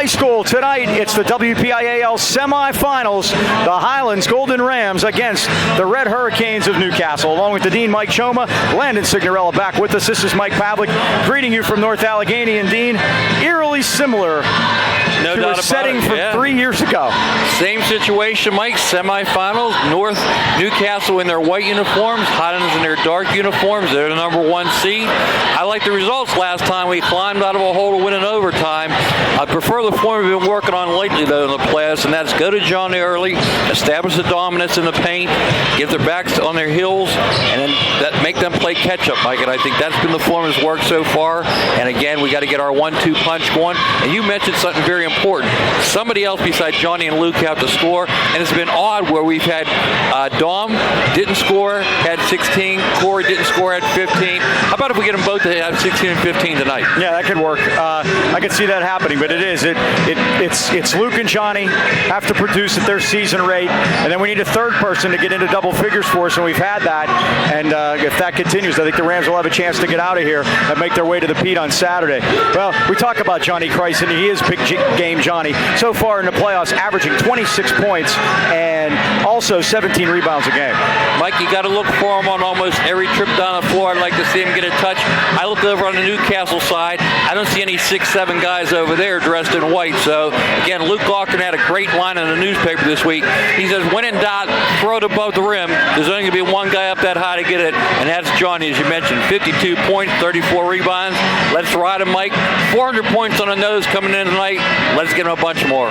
High School tonight. It's the WPIAL semifinals. The Highlands Golden Rams against the Red Hurricanes of Newcastle. Along with the Dean, Mike Choma, Landon Signorella back with us. This is Mike Pavlik greeting you from North Allegheny. And Dean, eerily similar to a setting from 3 years ago. Same situation, Mike. Semifinals. North Newcastle in their white uniforms, Highlands in their dark uniforms. They're the number 1 seed. I like the results last time. We climbed out of a hole to win in overtime. I prefer the form we've been working on lately, though, in the playoffs, and that's go to Johnny early, establish the dominance in the paint, get their backs on their heels, and then make them play catch-up, Mike. And I think that's been the form that's worked so far. And again, we got to get our 1-2 punch going. And you mentioned something very important. Somebody else besides Johnny and Luke have to score, and it's been odd where we've had Dom didn't score, had 16, Corey didn't score, had 15. How about if we get them both to have 16 and 15 tonight? Yeah, that could work. I could see that happening, but it's Luke and Johnny have to produce at their season rate, and then we need a third person to get into double figures for us, and we've had that. And if that continues, I think the Rams will have a chance to get out of here and make their way to the Pete on Saturday. Well, we talk about Johnny Christ, and he is big game Johnny. So far in the playoffs, averaging 26 points and also 17 rebounds a game. Mike, you got to look for him on almost every trip down the floor. I'd like to see him get a touch. I looked over on the Newcastle side. I don't see any 6'7" guys over there dressed in white. So, again, Luke Cochran had a great line in the newspaper this week. He says, when in doubt, throw it above the rim. There's only going to be one guy up that high to get it, and that's Johnny, as you mentioned. 52 points, 34 rebounds. Let's ride him, Mike. 400 points on the nose coming in tonight. Let's get him a bunch more.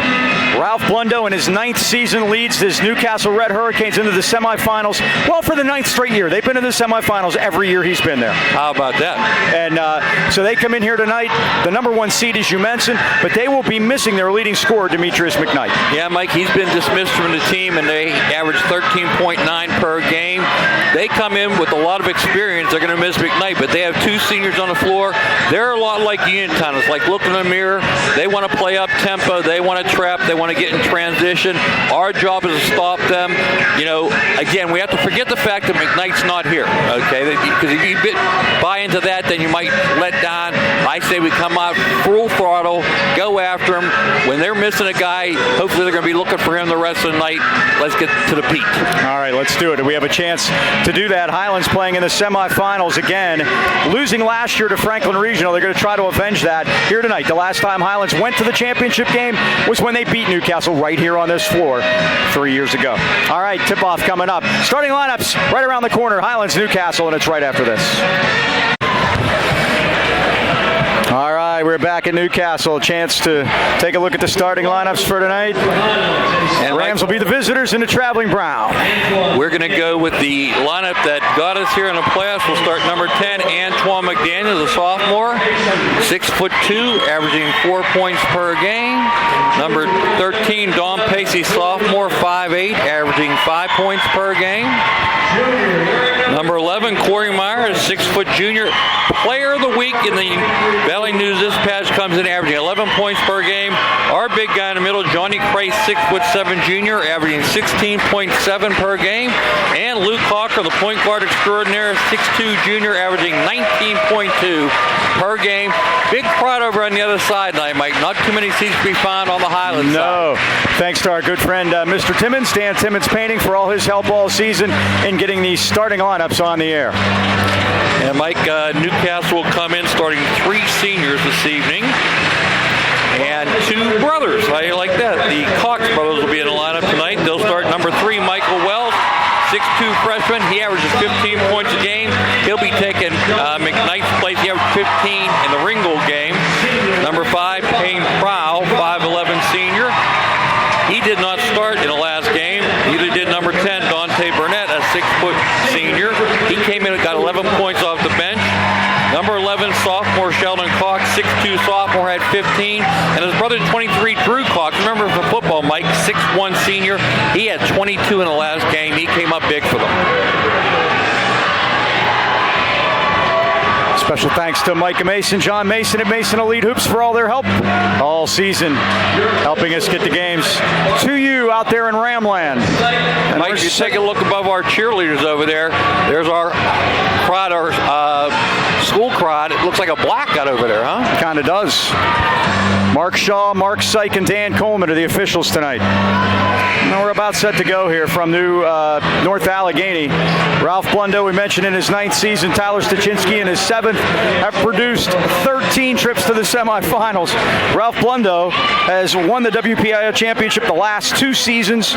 Ralph Blundo in his 9th season leads his Newcastle Red Hurricanes into the semifinals. Well, for the 9th straight year. They've been in the semifinals every year he's been there. How about that? And so they come in here tonight, the number 1 seed, as you mentioned, but they will be missing their leading scorer, Demetrius McKnight. Yeah, Mike, he's been dismissed from the team, and they average 13.9 per game. They come in with a lot of experience. They're going to miss McKnight, but they have 2 seniors on the floor. They're a lot like Uniontown. It's like looking in the mirror. They want to play up tempo. They want to trap. They want to get in transition. Our job is to stop them. You know, again, we have to forget the fact that McKnight's not here, okay? Because if you buy into that, then you might let down. I say we come out full throttle, go after them. When they're missing a guy, hopefully they're going to be looking for him the rest of the night. Let's get to the Pete. All right, let's do it. We have a chance to do that. Highlands playing in the semifinals again. Losing last year to Franklin Regional. They're going to try to avenge that here tonight. The last time Highlands went to the championship game was when they beat Newcastle right here on this floor 3 years ago. All right, tip-off coming up. Starting lineups right around the corner. Highlands, Newcastle, and it's right after this. All right, we're back at Newcastle. A chance to take a look at the starting lineups for tonight. And Rams will be the visitors in the traveling brown. We're going to go with the lineup that got us here in the playoffs. We'll start number 10, Antoine McDaniel, a sophomore, 6'2", averaging 4 points per game. Number 13, Don Pacey, sophomore, 5'8", averaging 5 points per game. Number 11, Corey Myers, 6-foot junior. Player of the week in the Valley News Dispatch, comes in averaging 11 points per game. Our big guy in the middle, Johnny Christ, 6'7" junior, averaging 16.7 per game. And Luke Cochran, the point guard extraordinaire, 6'2" junior, averaging 19.2 per game. Big crowd over on the other side tonight, Mike. Not too many seats to be found on the Highlands side. Thanks to our good friend, Mr. Timmons, Dan Timmons Painting, for all his help all season in getting these starting lineups on the air. And Mike, Newcastle will come in starting 3 seniors this evening and 2 brothers. How do you like that? The Cox brothers will be in the lineup tonight. They'll start number 3, Michael Wells, 6'2" freshman. He averages 15 points a game. He'll be taking McKnight's place. He averaged 15 in the Ringgold game. Number 5, Payne Prowl, 5'11" senior. He did not start in the last game. Neither did number 10, Dante Burnett, a 6-foot senior. He came in and got 11 points off the bench. Number 11, sophomore Sheldon Cox, 6'2" sophomore, had 15. And his brother, 23, Drew Cox, remember from football, Mike, 6'1" senior. He had 22 in the last game. He came up big for them. Special thanks to Mike Mason, John Mason at Mason Elite Hoops for all their help all season, helping us get the games to you out there in Ramland. And Mike, you take a look above our cheerleaders over there. There's our crowd, our school crowd. It looks like a blackout over there, huh? Kind of does. Mark Shaw, Mark Syke, and Dan Coleman are the officials tonight. Now we're about set to go here from New North Allegheny. Ralph Blundo, we mentioned in his 9th season. Tyler Stachinski in his 7th have produced 13 trips to the semifinals. Ralph Blundo has won the WPIL championship the last 2 seasons.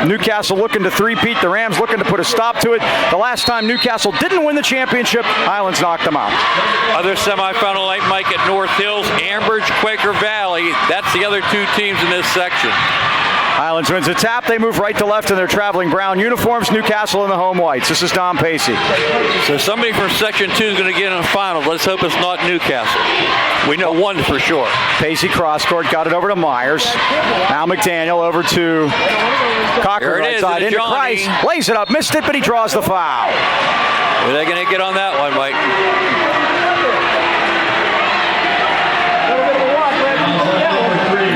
Newcastle looking to three-peat. The Rams looking to put a stop to it. The last time Newcastle didn't win the championship, Highlands knocked them out. Other semifinal night, Mike, at North Hills, Ambridge, Quaker Valley. That's the other 2 teams in this section. Highlands wins a tap. They move right to left in their traveling brown uniforms. Newcastle in the home whites. This is Don Pacey. So somebody from Section 2 is going to get in the finals. Let's hope it's not Newcastle. We know one for sure. Pacey cross-court, got it over to Myers. Now McDaniel over to Cochran, right side into Price. Lays it up, missed it, but he draws the foul. Are they going to get on that one, Mike?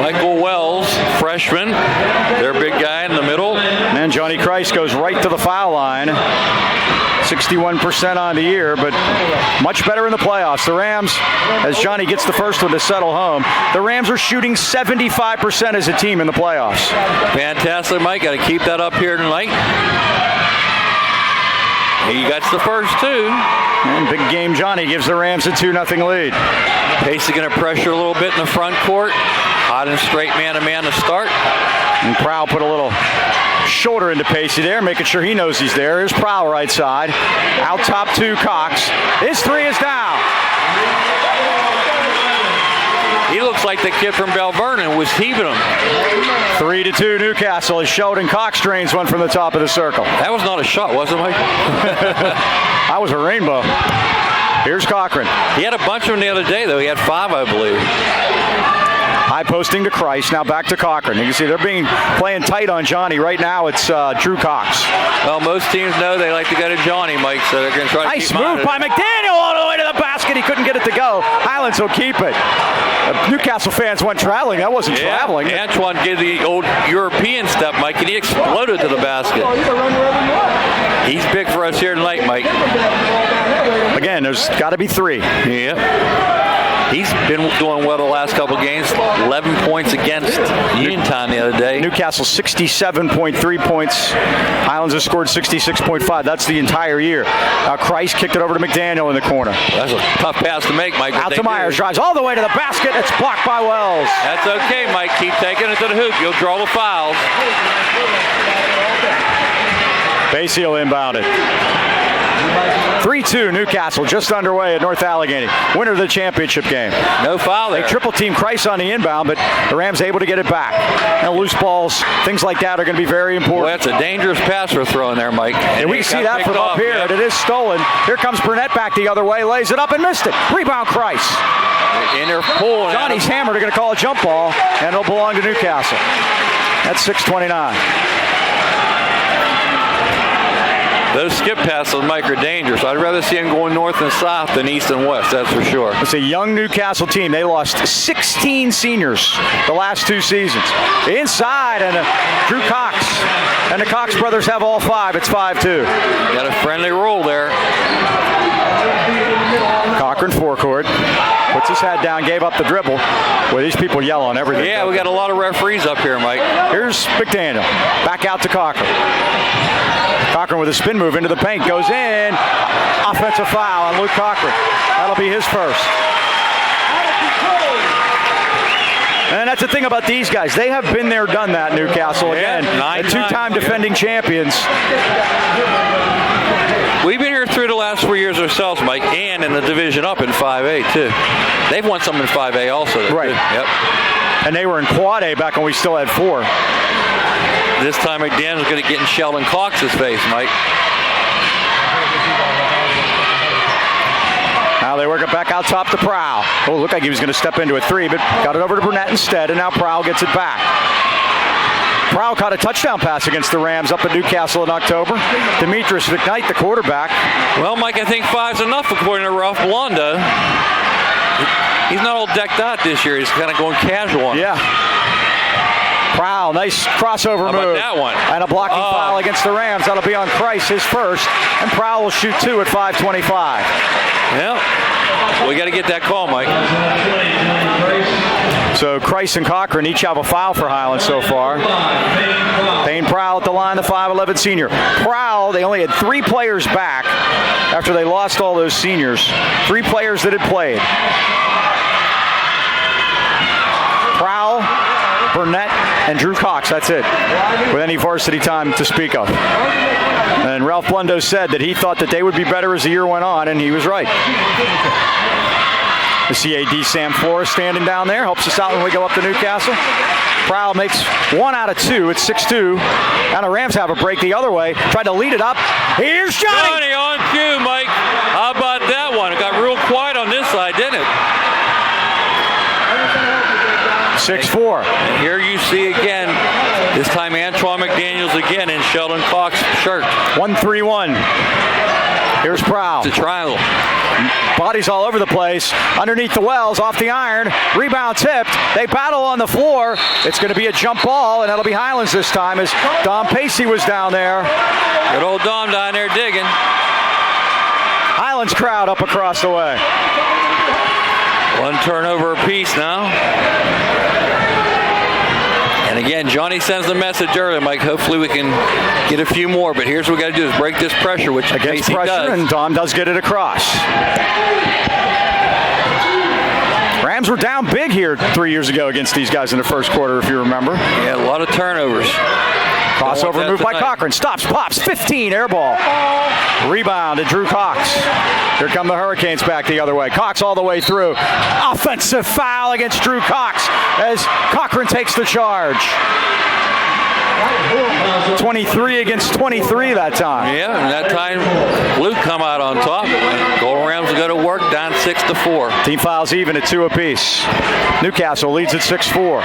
Michael Wells, freshman, their big guy in the middle. And Johnny Christ goes right to the foul line. 61% on the year, but much better in the playoffs. The Rams, as Johnny gets the first one to settle home, the Rams are shooting 75% as a team in the playoffs. Fantastic, Mike. Got to keep that up here tonight. He gets the first 2. And big game Johnny gives the Rams a 2-0 lead. Pacey going to pressure a little bit in the front court. Hot and straight man-to-man to start. And Prowl put a little shoulder into Pacey there, making sure he knows he's there. Here's Prowl right side. Out top to Cox. His 3 is down. He looks like the kid from Bell Vernon was heaving him. 3-2 Newcastle as Sheldon Cox drains one from the top of the circle. That was not a shot, was it, Mike? That was a rainbow. Here's Cochran. He had a bunch of them the other day, though. He had 5, I believe. High posting to Christ. Now back to Cochran. You can see they're playing tight on Johnny. Right now it's Drew Cox. Well, most teams know they like to go to Johnny, Mike, so they're going to try to keep nice move by McDaniel all the way to the basket. He couldn't get it to go. Highlands will keep it. Newcastle fans went traveling. That wasn't traveling. Antoine did the old European step, Mike, and he exploded to the basket. He's big for us here tonight, Mike. Again, there's got to be 3. Yeah. He's been doing well the last couple games. 11 points against Uniontown the other day. Newcastle 67.3 points. Highlands has scored 66.5. That's the entire year. Christ kicked it over to McDaniel in the corner. That's a tough pass to make, Mike. Out to Myers. Drives all the way to the basket. It's blocked by Wells. That's okay, Mike. Keep taking it to the hoop. You'll draw the fouls. Pacey will inbound it. 3-2 Newcastle just underway at North Allegheny. Winner of the championship game. No foul there. They triple team Christ on the inbound, but the Rams able to get it back. Now loose balls, things like that are going to be very important. Well, that's a dangerous pass we're throwing there, Mike. And we can see that from up here, and it is stolen. Here comes Burnett back the other way, lays it up and missed it. Rebound Christ. And they're pulling. Johnny's hammer, they're going to call a jump ball, and it'll belong to Newcastle. That's 6:29. Those skip passes, Mike, are dangerous. I'd rather see them going north and south than east and west, that's for sure. It's a young Newcastle team. They lost 16 seniors the last 2 seasons. Inside, and Drew Cox. And the Cox brothers have all 5. It's 5-2. Got a friendly roll there. Cochran forecourt. Puts his head down, gave up the dribble. Well, these people yell on everything. Yeah, we got a lot of referees up here, Mike. Here's McDaniel. Back out to Cochran. Cochran with a spin move into the paint. Goes in. Offensive foul on Luke Cochran. That'll be his first. And that's the thing about these guys. They have been there, done that, Newcastle. Again, yeah, 2-time defending champions. We've been here through the last 3 years ourselves, Mike, and in the division up in 5A, too. They've won some in 5A also. Right. Yep. And they were in Quad A back when we still had 4. This time McDaniel's going to get in Sheldon Cox's face, Mike. Now they work it back out top to Prowl. Oh, looked like he was going to step into a 3, but got it over to Burnett instead, and now Prowl gets it back. Prowl caught a touchdown pass against the Rams up at Newcastle in October. Demetrius McKnight, the quarterback. Well, Mike, I think 5's enough according to Ralph Blonda. He's not all decked out this year. He's kind of going casual on it. Yeah. Prowl, nice crossover How move. about that one? And a blocking foul against the Rams. That'll be on Christ, his first. And Prowl will shoot 2 at 5:25. Yeah, we got to get that call, Mike. So Christ and Cochran each have a foul for Highlands so far. Payne Prowl at the line, the 5'11 senior. Prowl, they only had 3 players back after they lost all those seniors. 3 players that had played. Prowl, Burnett, and Drew Cox. That's it, with any varsity time to speak of. And Ralph Blundo said that he thought that they would be better as the year went on, and he was right. The CAD Sam Flores standing down there helps us out when we go up to Newcastle. Prowl makes 1 out of 2. It's 6-2. Now the Rams have a break the other way. Tried to lead it up. Here's Johnny. Johnny on cue, Mike. How about that one? It got real quiet on this side, didn't it? 6-4. And here you see again, this time Antoine McDaniels again in Sheldon Cox's shirt. 1-3-1. Here's Prowl. It's a triangle. Bodies all over the place. Underneath the wells, off the iron. Rebound tipped. They battle on the floor. It's going to be a jump ball, and that'll be Highlands this time as Dom Pacey was down there. Good old Dom down there digging. Highlands crowd up across the way. 1 turnover apiece now. And again, Johnny sends the message earlier, Mike. Hopefully we can get a few more. But here's what we got to do is break this pressure, which Against Pacey pressure, does. and Dom does get it across. Rams were down big here 3 years ago against these guys in the first quarter, if you remember. Yeah, a lot of turnovers. Crossover move by Cochran. Stops, pops, 15, air ball. Rebound to Drew Cox. Here come the Hurricanes back the other way. Cox all the way through. Offensive foul against Drew Cox as Cochran takes the charge. 23 against 23 that time. Yeah, and that time Luke come out on top. Golden Rams will go to work down 6-4. Team fouls even at 2 apiece. Newcastle leads at 6-4.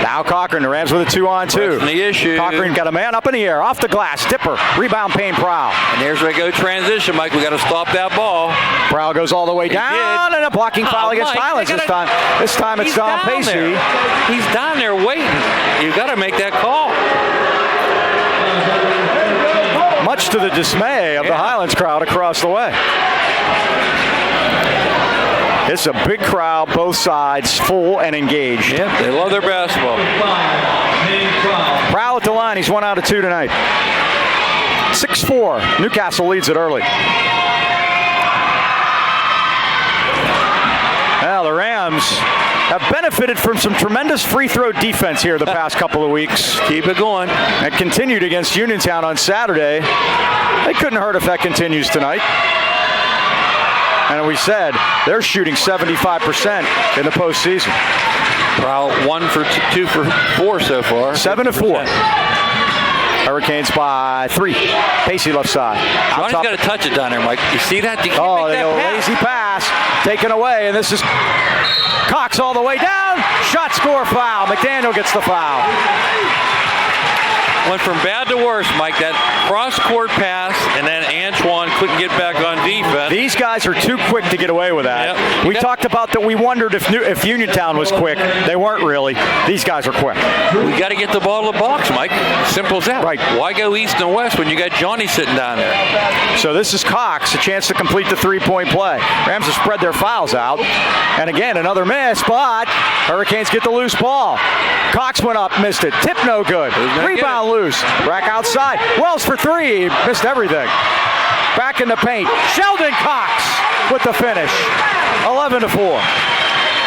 Now Cochran, the Rams with a 2-on-2. The issue. Cochran got a man up in the air, off the glass, dipper, rebound Payne Prowl. And there's where we go transition, Mike. We got to stop that ball. Prowl goes all the way down, and a blocking foul against Mike, Highlands this time. This time it's Dom Pacey. There. He's down there waiting. You got to make that call. Much to the dismay of the Highlands crowd across the way. It's a big crowd, both sides, full and engaged. Yep, they love their basketball. Prowl at the line. He's 1 out of 2 tonight. 6-4. Newcastle leads it early. Well, the Rams have benefited from some tremendous free throw defense here the past couple of weeks. Keep it going. That continued against Uniontown on Saturday. They couldn't hurt if that continues tonight. And we said they're shooting 75% in the postseason. Prowl 1 for 2 for 4 so far. 7-4. Hurricanes by 3. Pacey left side. Johnny's got to touch it down there, Mike. You see that? You can't Oh, make they that go pass. lazy pass, taken away, and this is Cox all the way down. Shot, score, foul. McDaniel gets the foul. Went from bad to worse, Mike. That cross-court pass, and then Antoine couldn't get back on defense. These guys are too quick to get away with that. Yep. We talked about that. We wondered if Uniontown was quick. They weren't really. These guys are quick. We got to get the ball to the box, Mike. Simple as that. Right. Why go east and west when you got Johnny sitting down there? So this is Cox, a chance to complete the three-point play. Rams have spread their fouls out. And again, another miss, but Hurricanes get the loose ball. Cox went up, missed it. Tip no good. Rebound loose. Rack outside. Wells for 3. Missed everything. Back in the paint. Sheldon Cox with the finish. 11-4.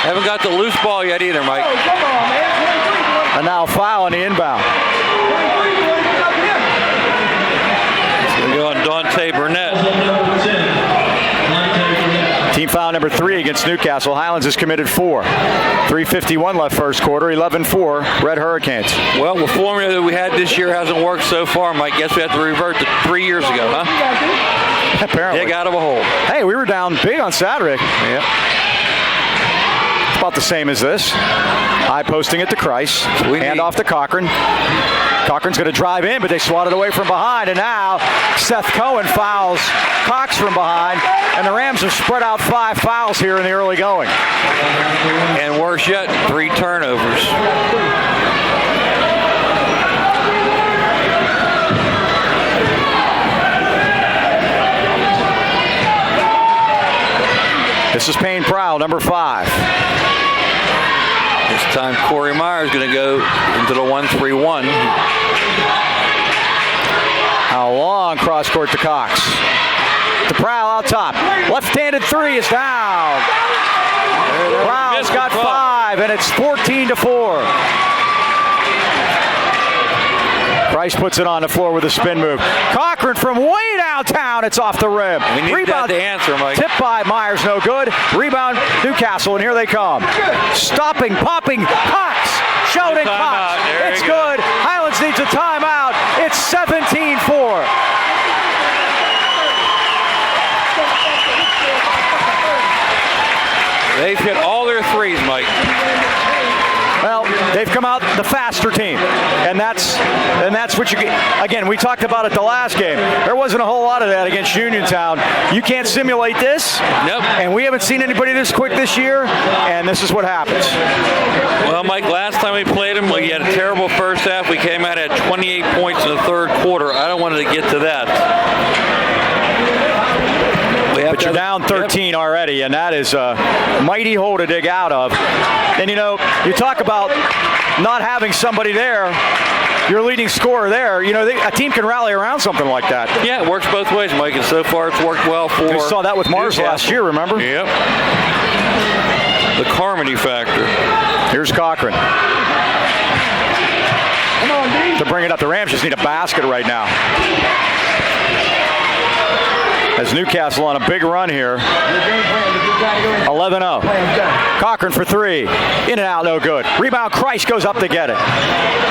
Haven't got the loose ball yet either, Mike. And now foul on the inbound. We go on Dante Burnett. Team foul number 3 against Newcastle. Highlands has committed 4. 3:51 left first quarter. 11-4. Red Hurricanes. Well, the formula that we had this year hasn't worked so far, Mike. Guess we have to revert to 3 years ago, huh? Apparently. Dig out of a hole. Hey, we were down big on Saturday. Yeah. It's about the same as this. High posting it to Christ. Hand off to Cochran. Cochran's going to drive in, but they swat it away from behind. And now Seth Cohen fouls Cox from behind. And the Rams have spread out 5 fouls here in the early going. And worse yet, 3 turnovers. This is Payne Prowl, number 5. This time Corey Myers going to go into the 1-3-1. A long cross court to Cox. To Prowl out top. Left-handed 3 is down. Prowl's got 5, and it's 14-4. Price puts it on the floor with a spin move. Cochran from way downtown. It's off the rim. We need Rebound. that to answer, Mike. Tip by Myers, no good. Rebound, Newcastle, and here they come. Stopping, popping, Cox. Sheldon Cox. It's good. Highlands needs a timeout. It's 17-4. They've hit all their threes, Mike. Well, they've come out the faster team, and that's what you get. Again, we talked about it the last game. There wasn't a whole lot of that against Uniontown. You can't simulate this. Nope. And we haven't seen anybody this quick this year, and this is what happens. Well, Mike, last time we played them, we had a terrible first half. We came out at 28 points in the third quarter. I don't want to get to that. But you're down 13 already, and that is a mighty hole to dig out of. And, you know, you talk about not having somebody there, your leading scorer there. You know, a team can rally around something like that. Yeah, it works both ways, Mike, and so far it's worked well for We saw that with Mars last year, remember? Yep. The Carmody factor. Here's Cochran. To bring it up, the Rams just need a basket right now. As Newcastle on a big run here. 11-0. Cochran for 3. In and out, no good. Rebound, Christ goes up to get it.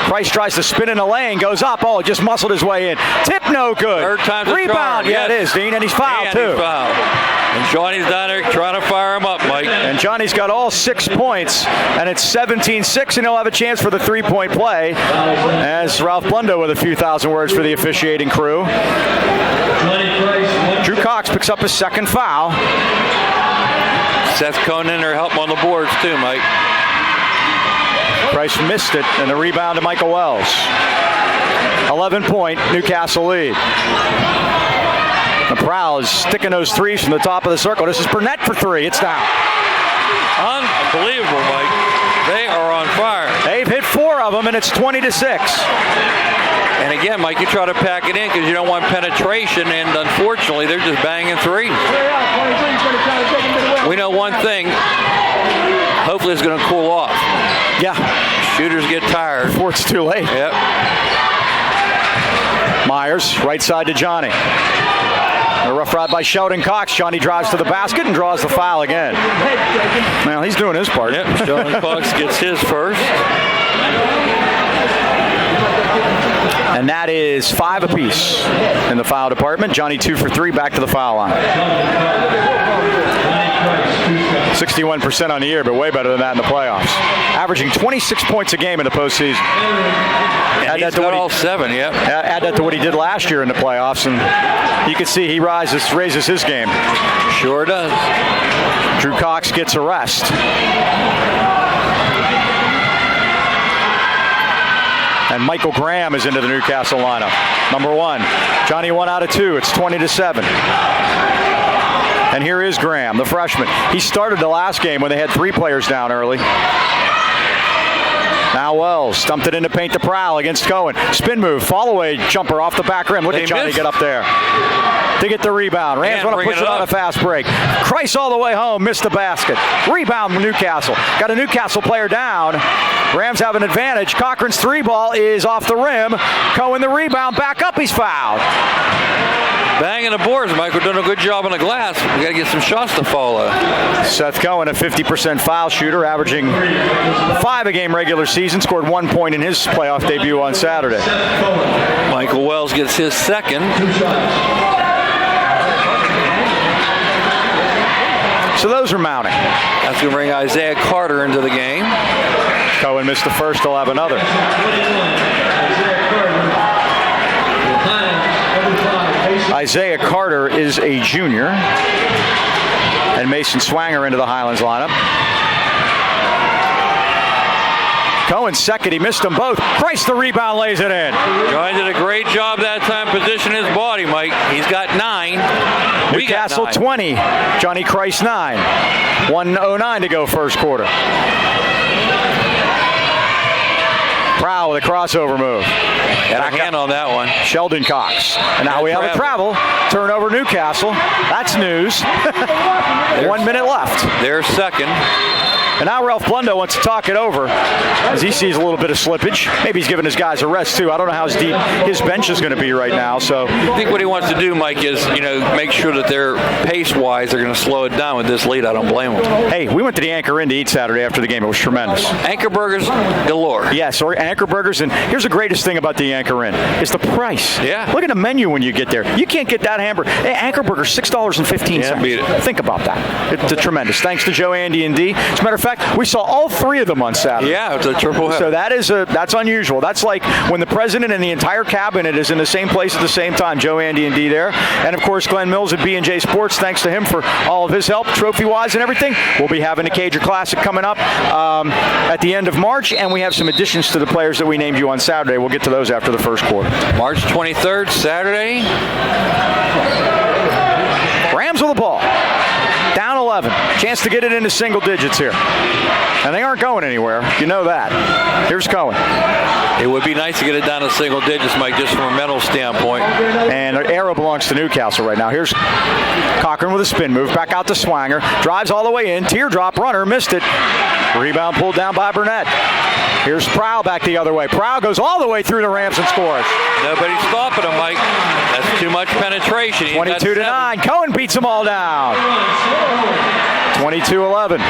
Christ tries to spin in the lane, goes up. Oh, just muscled his way in. Tip, no good. Third time's a Rebound, charm, yeah, yes. it is, Dean, and he's fouled too. He's fouled. And Johnny's down there trying to fire him up, Mike. And Johnny's got all 6 points, and it's 17-6, and he'll have a chance for the 3-point play. As Ralph Blundo with a few thousand words for the officiating crew. Drew Cox picks up his second foul. Seth Conan are helping on the boards too, Mike. Price missed it, and the rebound to Michael Wells. 11-point Newcastle lead. The Prowl is sticking those threes from the top of the circle. This is Burnett for 3. It's down. Unbelievable, Mike. They are on fire. They've hit 4 of them, and it's 20-6. And again, Mike, you try to pack it in because you don't want penetration, and unfortunately, they're just banging threes. We know one thing. Hopefully, it's going to cool off. Yeah. Shooters get tired. Before it's too late. Yep. Myers, right side to Johnny. A rough ride by Sheldon Cox. Johnny drives to the basket and draws the foul again. Well, he's doing his part. Yep. Sheldon Cox gets his first. And that is 5 apiece in the foul department. Johnny 2 for 3, back to the foul line. 61% on the year, but way better than that in the playoffs. Averaging 26 points a game in the postseason. And he's got all 7, yep. Add that to what he did last year in the playoffs, and you can see he raises his game. Sure does. Drew Cox gets a rest. And Michael Graham is into the Newcastle lineup. Number 1. Johnny 1 out of 2. It's 20-7. And here is Graham, the freshman. He started the last game when they had 3 players down early. Now Wells stumped it into paint to Prowl against Cohen. Spin move, fall away jumper off the back rim. Look at Johnny get up there to get the rebound. Rams want to push it on a fast break. Christ all the way home, missed the basket. Rebound Newcastle. Got a Newcastle player down. Rams have an advantage. Cochran's 3 ball is off the rim. Cohen the rebound, back up, he's fouled. Banging the boards, Mike. We're doing a good job on the glass. We got to get some shots to follow. Seth Cohen, a 50% foul shooter, averaging 5 a game regular season, scored 1 point in his playoff debut on Saturday. Michael Wells gets his second. So those are mounting. That's going to bring Isaiah Carter into the game. Cohen missed the first, he'll have another. Isaiah Carter is a junior. And Mason Swanger into the Highlands lineup. Cohen's second, he missed them both. Christ, the rebound lays it in. Johnny did a great job that time positioning his body, Mike. He's got 9. Newcastle 20, Johnny Christ 9. 1:09 to go first quarter. Prowl with a crossover move. Got a hand on that one. Sheldon Cox. And now we have a travel. Turnover Newcastle. That's news. 1 minute left. They're second. And now Ralph Blundo wants to talk it over as he sees a little bit of slippage. Maybe he's giving his guys a rest, too. I don't know how deep his bench is going to be right now. So I think what he wants to do, Mike, is, make sure that they're pace-wise, they're going to slow it down with this lead. I don't blame them. Hey, we went to the Anchor Inn to eat Saturday after the game. It was tremendous. Anchor Burgers galore. Yes, or Anchor Burgers. And here's the greatest thing about the Anchor Inn is the price. Yeah. Look at the menu when you get there. You can't get that hamburger. Hey, Anchor Burger, $6.15. Yeah, beat it. Think about that. It's tremendous. Thanks to Joe, Andy, and D. As a matter of fact, we saw all three of them on Saturday. Yeah, it's a triple hit. So that's unusual. That's like when the president and the entire cabinet is in the same place at the same time. Joe, Andy, and D there. And, of course, Glenn Mills at B&J Sports. Thanks to him for all of his help, trophy-wise and everything. We'll be having the Cager Classic coming up at the end of March, and we have some additions to the players that we named you on Saturday. We'll get to those after the first quarter. March 23rd, Saturday. Rams with the ball. Down 11. Chance to get it into single digits here. And they aren't going anywhere. You know that. Here's Cohen. It would be nice to get it down to single digits, Mike, just from a mental standpoint. And the arrow belongs to Newcastle right now. Here's Cochran with a spin move. Back out to Swanger. Drives all the way in. Teardrop runner. Missed it. Rebound pulled down by Burnett. Here's Prowl back the other way. Prowl goes all the way through the Rams and scores. Nobody's stopping him, Mike. That's too much penetration. 22-9. Cohen beats them all down. 22-11.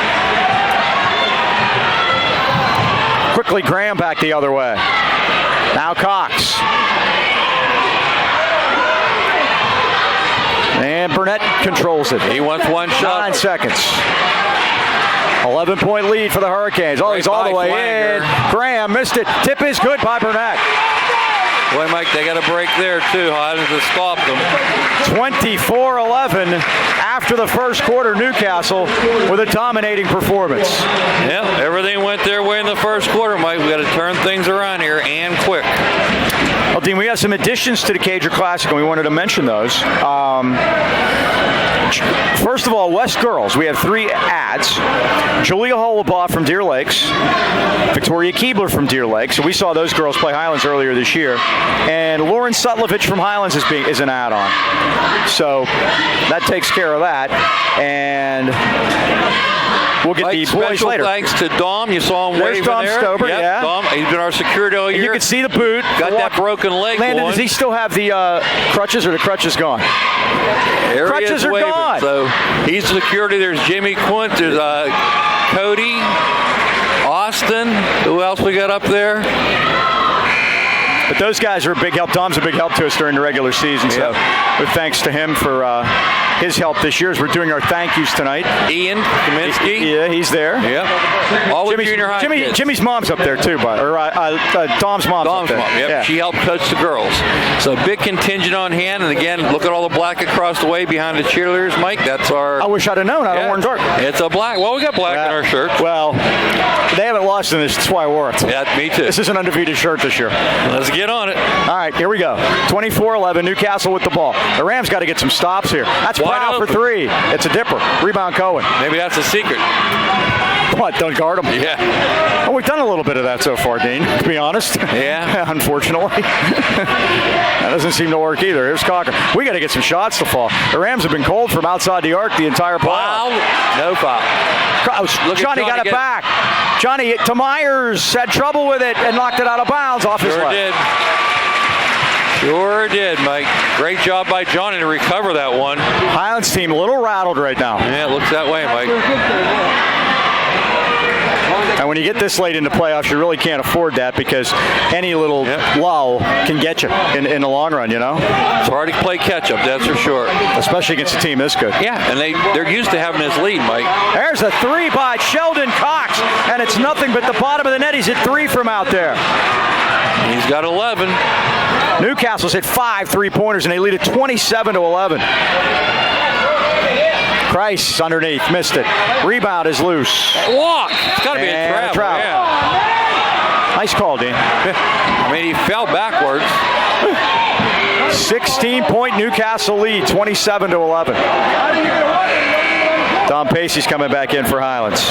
Quickly Graham back the other way. Now Cox. And Burnett controls it. He wants one shot. 9 seconds. 11-point lead for the Hurricanes. Oh, he's all the way in. Graham missed it. Tip is good by Burnett. Boy, Mike, they got a break there, too. Highlands has stopped them. 24-11 after the first quarter. Newcastle with a dominating performance. Yeah, everything went their way in the first quarter, Mike. We got to turn things around here and quick. Well, Dean, we have some additions to the Cager Classic, and we wanted to mention those. First of all, West Girls. We have 3 ads. Julia Holobaugh from Deer Lakes. Victoria Keebler from Deer Lakes. So we saw those girls play Highlands earlier this year. And Lauren Sutlovich from Highlands is an add-on. So that takes care of that. And we'll get the boys later. Thanks to Dom. You saw him waving Dom there. Stober, Yep, yeah. Dom, he's been our security all year. And you can see the boot. Got that broken leg Landon, going. does he still have the crutches, or the crutches gone? There Crutches he is are waving. gone. So he's security. There's Jimmy Quint. There's Cody, Austin. Who else we got up there? But those guys are a big help. Dom's a big help to us during the regular season. So with thanks to him for his help this year as we're doing our thank yous tonight. Ian Kaminsky. Yeah, he's there. Yep. All with junior high kids. Jimmy's mom's up there too, bud. Or Dom's mom's up there. Yep. Yeah. She helped coach the girls. So big contingent on hand. And again, look at all the black across the way behind the cheerleaders, Mike. That's our... I wish I'd have known. I don't wear dark. It's a black. Well, we got black in our shirts. Well, they haven't lost in this. That's why I wore it. Yeah, me too. This is an undefeated shirt this year. Let's get on it. All right, here we go. 24-11, Newcastle with the ball. The Rams got to get some stops here. That's Prowl for 3. It's a dipper. Rebound Cohen. Maybe that's a secret. What, don't guard him? Yeah. Well, we've done a little bit of that so far, Dean, to be honest. Yeah. Unfortunately. That doesn't seem to work either. Here's Cochran. We got to get some shots to fall. The Rams have been cold from outside the arc the entire foul. No foul. Johnny got it back. Johnny to Myers, had trouble with it and knocked it out of bounds off his leg. Sure did, Mike. Great job by Johnny to recover that one. Highlands team a little rattled right now. Yeah, it looks that way, Mike. And when you get this late into playoffs, you really can't afford that because any little lull can get you in the long run, you know? It's hard to play catch-up, that's for sure. Especially against a team this good. Yeah, and they're used to having this lead, Mike. There's a 3 by Sheldon Cox, and it's nothing but the bottom of the net. He's hit 3 from out there. He's got 11. Newcastle's hit 5 3-pointers, and they lead it 27-11. Price underneath, missed it. Rebound is loose. Walk. It's got to be a travel. Yeah. Nice call, Dean. I mean, he fell backwards. 16-point Newcastle lead, 27-11. Don Pacey's coming back in for Highlands.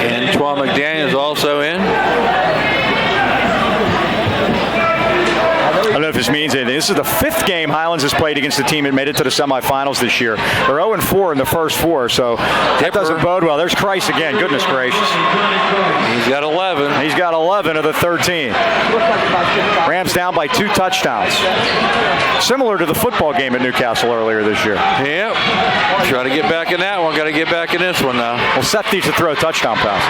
And Choma McDaniel's also in. I don't know if this means anything. This is the 5th game Highlands has played against the team that made it to the semifinals this year. They're 0-4 in the first 4, so that doesn't bode well. There's Christ again. Goodness gracious. He's got 11. He's got 11 of the 13. Rams down by 2 touchdowns. Similar to the football game at Newcastle earlier this year. Yep. Try to get back in that one. Got to get back in this one now. Well, Seth needs to throw a touchdown pass.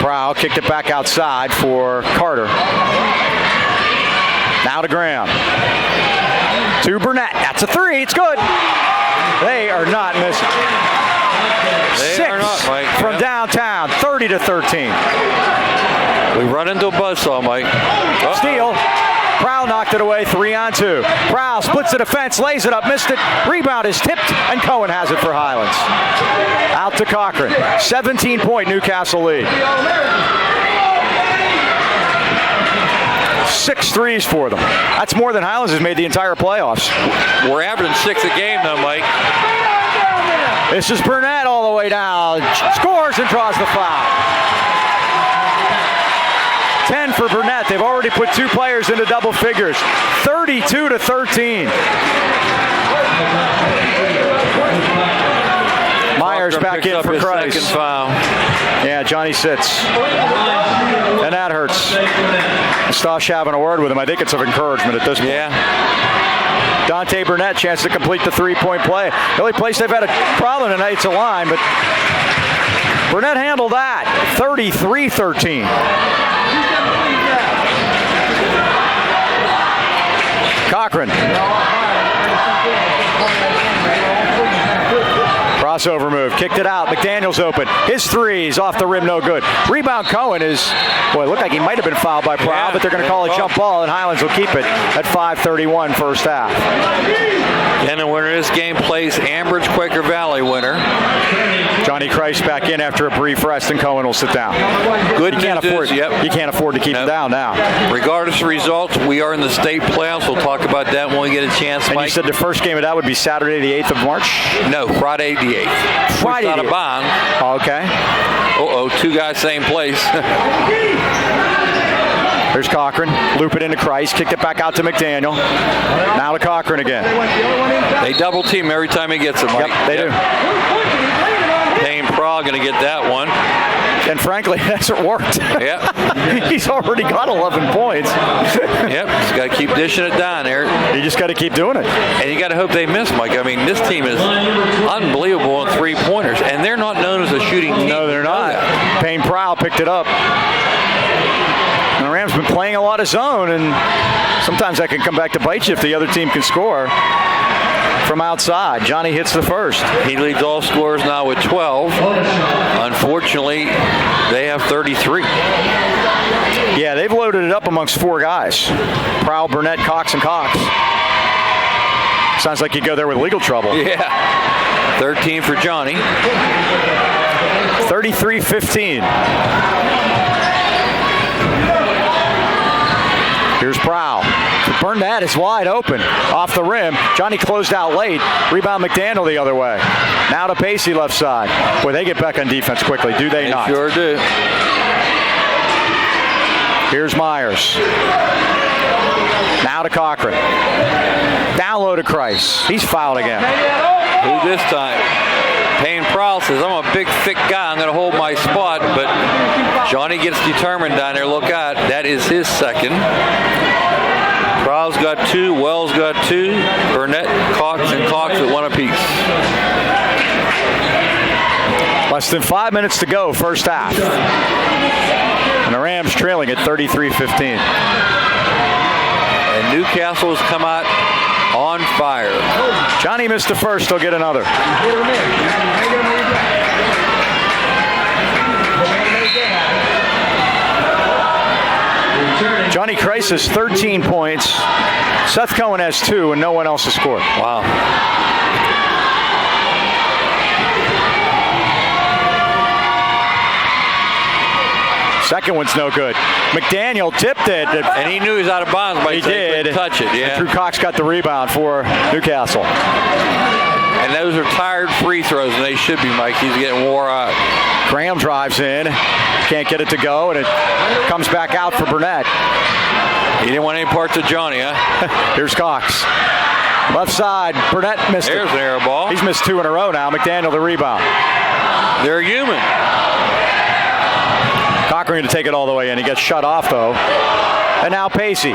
Prowl kicked it back outside for Carter. Now to Graham. To Burnett. That's a 3. It's good. They are not missing. They are not, Mike. From downtown, 30-13. We run into a buzzsaw, Mike. Steal. Prowl knocked it away, 3-on-2. Prowl splits the defense, lays it up, missed it. Rebound is tipped, and Cohen has it for Highlands. Out to Cochran. 17-point Newcastle lead. 6 threes for them. That's more than Highlands has made the entire playoffs. We're averaging 6 a game though, Mike. This is Burnett all the way down. Scores and draws the foul. 10 for Burnett. They've already put 2 players into double figures. 32-13. Myers back in for Christ. Second foul. Yeah, Johnny sits. And that hurts. Stosh having a word with him. I think it's of encouragement at this point. Yeah. Dante Burnett, chance to complete the 3-point play. The only place they've had a problem tonight's a line, but Burnett handled that. 33-13. Cochran. Crossover move, kicked it out. McDaniel's open. His 3's off the rim, no good. Rebound Cohen is, boy, it looked like he might have been fouled by Prowl, but they're going to call a jump ball, and Highlands will keep it at 5:31 first half. And the winner of this game plays Ambridge Quaker Valley winner. Johnny Christ back in after a brief rest, and Cohen will sit down. Good You can't afford. Yep. You can't afford to keep him down now. Regardless of results, we are in the state playoffs. We'll talk about that when we get a chance, And Mike. you said the first game of that would be Saturday, the 8th of March? No, Friday the 8th. Friday Out the of bond. Okay. 2 guys, same place. There's Cochran. Loop it into Christ. Kicked it back out to McDaniel. Now to Cochran again. They double team every time he gets it, Mike. Yep, they do. Payne Prague going to get that one. And frankly, it hasn't worked. Yep. He's already got 11 points. Yep. Just got to keep dishing it down there. You just got to keep doing it. And you got to hope they miss, Mike. I mean, this team is unbelievable on 3-pointers, and they're not known as a shooting team. No, they're not. Payne Prowl picked it up. And the Rams been playing a lot of zone, and sometimes that can come back to bite you if the other team can score from outside. Johnny hits the first. He leads all scorers now with 12. Unfortunately, they have 33. Yeah, they've loaded it up amongst 4 guys. Prowl, Burnett, Cox, and Cox. Sounds like you go there with legal trouble. Yeah. 13 for Johnny. 33-15. Here's Prowl. Burnett is wide open off the rim. Johnny closed out late. Rebound McDaniel the other way. Now to Pacey left side. Boy, they get back on defense quickly, do they not? Sure do. Here's Myers. Now to Cochran. Down low to Christ. He's fouled again. Who this time? Payne Prowl says, I'm a big, thick guy. I'm going to hold my spot. But Johnny gets determined down there. Look out. That is his second. Prowl's got 2. Wells got 2. Burnett, Cox, and Cox with 1 apiece. Less than 5 minutes to go, first half. And the Rams trailing at 33-15. And Newcastle has come out on fire. Johnny missed the first, he'll get another. Johnny Christ has 13 points. Seth Cohen has 2, and no one else has scored. Wow. Second one's no good. McDaniel tipped it. And he knew he was out of bounds, but he did. Touch it, yeah. And Drew Cox got the rebound for Newcastle. And those are tired free throws, and they should be, Mike. He's getting wore out. Graham drives in. Can't get it to go, and it comes back out for Burnett. He didn't want any parts of Johnny, huh? Here's Cox. Left side, Burnett missed There's it. an air ball. He's missed 2 in a row now. McDaniel the rebound. They're human. Cochran going to take it all the way in. He gets shut off, though. And now Pacey.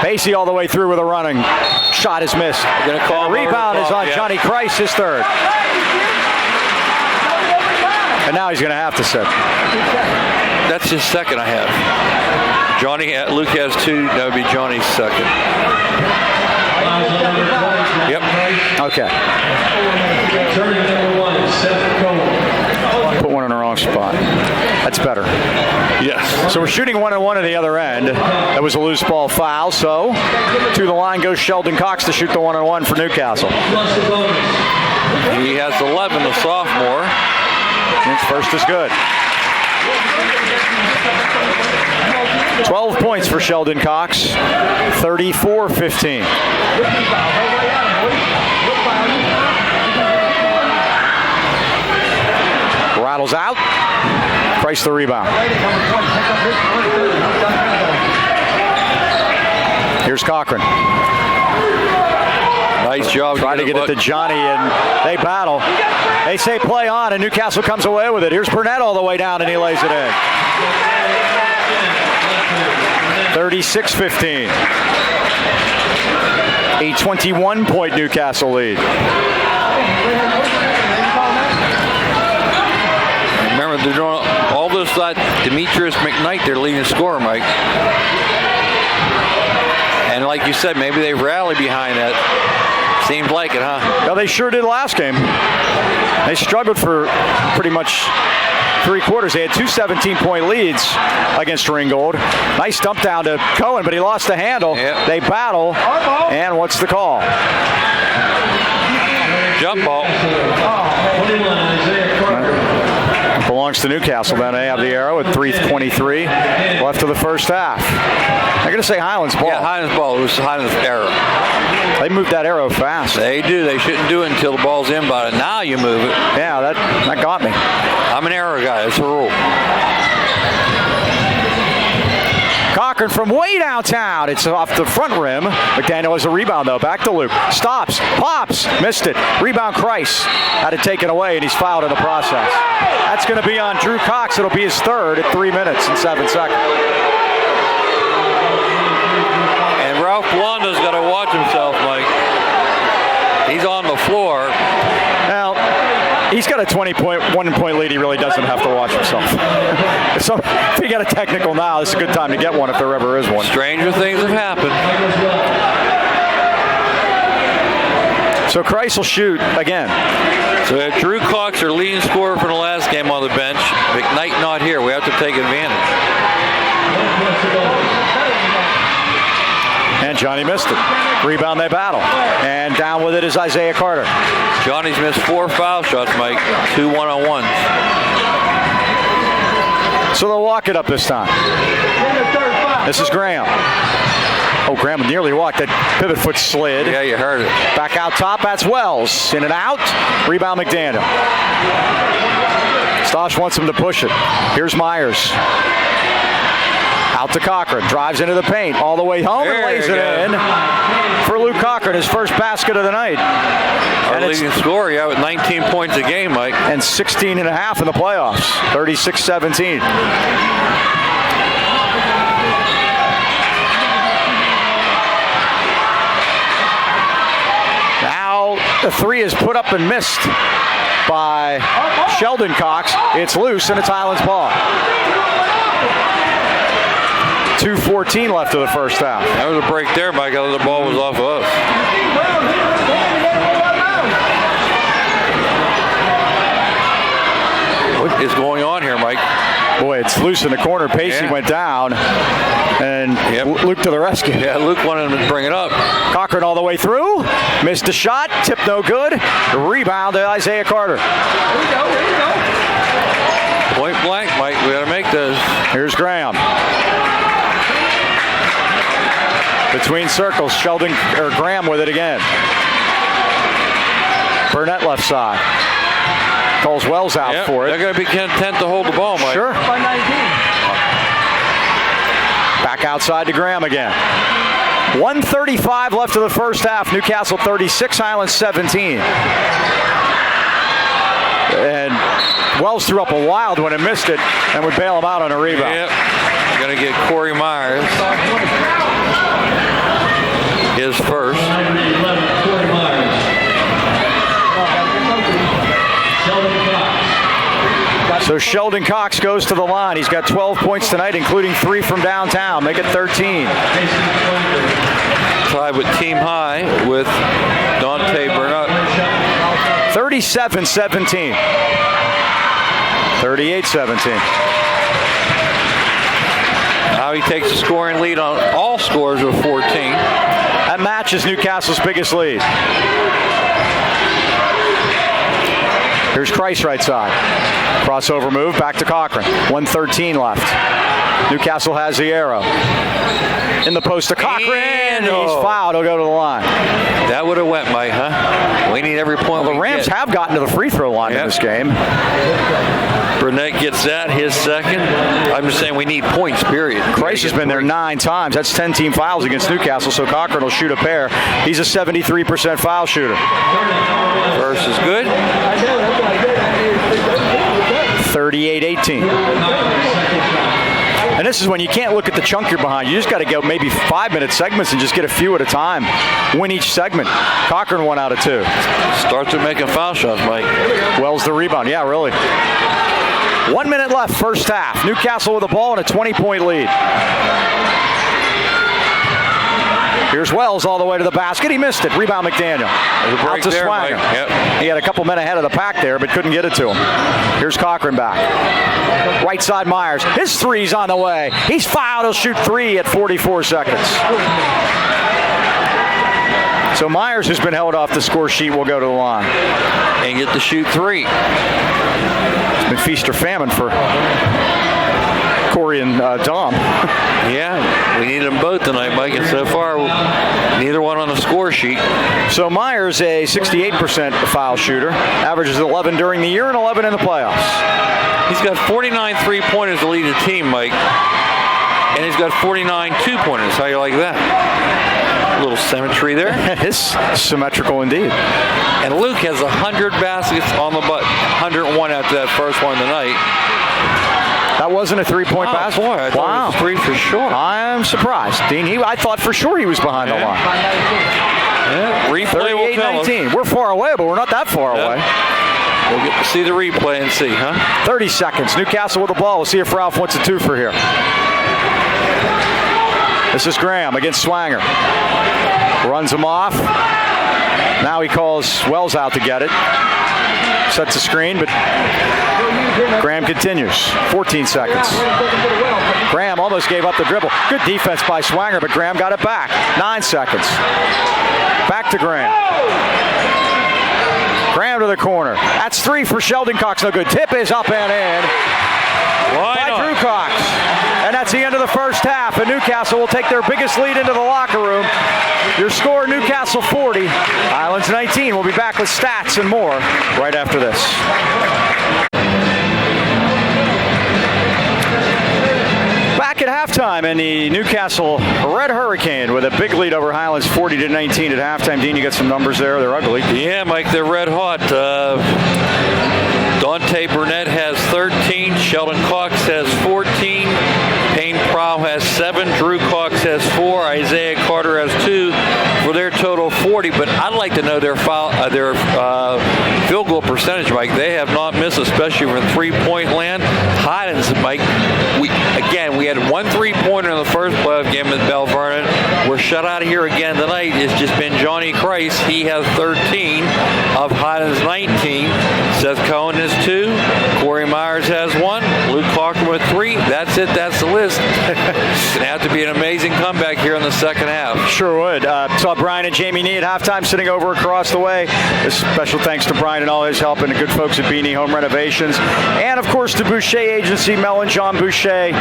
Pacey all the way through with a running. Shot is missed. Gonna call the rebound is on yeah. Johnny Christ, his third. And now he's going to have to set. That's his second, I have. Luke has 2. That would be Johnny's second. Yep. Okay. Put one in the wrong spot. That's better. Yes. So we're shooting 1-on-1 at the other end. That was a loose ball foul. So to the line goes Sheldon Cox to shoot the 1-on-1 for Newcastle. He has 11, the sophomore. His first is good. 12 points for Sheldon Cox. 34-15. Rattles out. Price the rebound. Here's Cochran. Nice job. Trying to get it to Johnny, and they battle. They say play on, and Newcastle comes away with it. Here's Burnett all the way down, and he lays it in. 36-15. A 21-point Newcastle lead. Remember, they're doing all this Demetrius McKnight, their leading scorer, Mike. And like you said, maybe they rally behind that. Seems like it, huh? Well, they sure did last game. They struggled for pretty much 3 quarters. They had 2 17-point leads against Ringgold. Nice dump down to Cohen, but he lost the handle. Yep. They battle, and what's the call? Jump ball. Belongs to Newcastle. Then they have the arrow at 3:23 left of the first half. They're going to say Highlands ball. Yeah, Highlands ball. It was Highlands error. They moved that arrow fast. They do. They shouldn't do it until the ball's in, but now you move it. Yeah, that got me. I'm an error guy. It's a rule. Cochran from way downtown. It's off the front rim. McDaniel has a rebound, though. Back to Luke. Stops. Pops. Missed it. Rebound Christ. Had it taken away, and he's fouled in the process. That's going to be on Drew Cox. It'll be his third at 3 minutes and 7 seconds. And Ralph Blondo's got to watch himself, Mike. He's on the floor. Now, he's got a 1-point lead. He really doesn't have to watch himself. If he got a technical now, it's a good time to get one if there ever is one. Stranger things have happened. So Christ will shoot again. So we have Drew Cox, their leading scorer from the last game, on the bench. McKnight not here. We have to take advantage. And Johnny missed it. Rebound, they battle. And down with it is Isaiah Carter. Johnny's missed 4 foul shots, Mike. 2 1-on-1s. So they'll walk it up this time. This is Graham. Oh, Graham nearly walked. That pivot foot slid. Yeah, you heard it. Back out top, that's Wells. In and out. Rebound McDaniel. Stosh wants him to push it. Here's Myers. Out to Cochran. Drives into the paint. All the way home and lays it in for Luke Cochran. His first basket of the night. Our leading scorer, yeah, with 19 points a game, Mike. And 16 and a half in the playoffs. 36-17. Now the three is put up and missed by Sheldon Cox. It's loose and it's Highlands ball. 2:14 left of the first half. That was a break there, Mike. The ball was off of us. What is going on here, Mike? Boy, it's loose in the corner. Pacey went down, and Luke to the rescue. Yeah, Luke wanted him to bring it up. Cochran all the way through. Missed a shot. Tip no good. Rebound to Isaiah Carter. Point blank, Mike. We got to make those. Here's Graham. Between circles, Graham with it again. Burnett left side. Calls Wells out for it. They're going to be content to hold the ball, Mike. Sure. Back outside to Graham again. 1:35 left of the first half. Newcastle 36, Highlands 17. And Wells threw up a wild one and missed it, and would bail him out on a rebound. Yep. Going to get Corey Myers. His first. So Sheldon Cox goes to the line. He's got 12 points tonight, including 3 from downtown. Make it 13. Tied with team high with Dante Burnett. 37-17. 38-17. Now he takes the scoring lead on all scores with 14. That matches Newcastle's biggest lead. Here's Christ right side. Crossover move, back to Cochran. 1:13 left. Newcastle has the arrow. In the post to Cochran. He's fouled. He'll go to the line. That would have went, Mike, huh? We need every point. Well, the Rams have gotten to the free throw line in this game. Burnett gets that, his second. I'm just saying we need points, period. Christ has been there 9 times. That's 10 team fouls against Newcastle, so Cochran will shoot a pair. He's a 73% foul shooter. First is good. 38-18. And this is when you can't look at the chunk you're behind. You just got to go maybe 5-minute segments and just get a few at a time. Win each segment. Cochran 1 out of 2. Starts with making foul shots, Mike. Wells the rebound. Yeah, really. 1 minute left, first half. Newcastle with the ball and a 20-point lead. Here's Wells all the way to the basket. He missed it. Rebound McDaniel. Out to Swanger. Yep. He had a couple men ahead of the pack there, but couldn't get it to him. Here's Cochran back. Right side Myers. His three's on the way. He's fouled. He'll shoot 3 at 44 seconds. So Myers, who's been held off the score sheet, will go to the line. And get to shoot 3. It's been feast or famine for Corey and Dom. Yeah, we need them both tonight, Mike, and so far, neither one on the score sheet. So Myers, a 68% foul shooter, averages 11 during the year and 11 in the playoffs. He's got 49 three-pointers to lead the team, Mike, and he's got 49 two-pointers. How you like that? A little symmetry there. It's symmetrical indeed. And Luke has 100 baskets on the button, 101 after that first one tonight. That wasn't a three-point basket? Boy, I thought it was 3 for sure. I'm surprised. Dean, I thought for sure he was behind the line. Yeah, replay will tell us. 38-19. We're far away, but we're not that far away. We'll get to see the replay and see, huh? 30 seconds. Newcastle with the ball. We'll see if Ralph wants a twofer here. This is Graham against Swanger. Runs him off. Now he calls Wells out to get it. Sets a screen, but Graham continues. 14 seconds. Graham almost gave up the dribble. Good defense by Swanger, but Graham got it back. 9 seconds. Back to Graham. Graham to the corner. That's 3 for Sheldon Cox. No good. Tip is up and in. By Drew Cox. And that's the end of the first half. And Newcastle will take their biggest lead into the locker room. Your score, Newcastle 40, Highlands 19. We'll be back with stats and more right after this. Back at halftime, and the Newcastle Red Hurricane with a big lead over Highlands 40-19 at halftime. Dean, you got some numbers there. They're ugly. Yeah, Mike, they're red hot. Dante Burnett has 13. Sheldon Cox has 14. Payne Prow has 7. Drew Cox has 4. Isaiah Carter has 2 for their total of 40. But I'd like to know their field goal percentage, Mike. They have not missed, especially from three-point land. Highlands, Mike, we had 1 3-pointer in the first playoff game at Bell Vernon. We're shut out of here again tonight. It's just been Johnny Christ. He has 13 of Highlands 19. Seth Cohen has 2. Corey Myers has 1. Luke Cochrane with 3. That's it. That's the list. It's going to have to be an amazing comeback here in the second half. Sure would. Saw Brian and Jamie Nee at halftime sitting over across the way. A special thanks to Brian and all his help and the good folks at Beanie Home Renovations. And, of course, to Boucher Agency, Mel and John Boucher,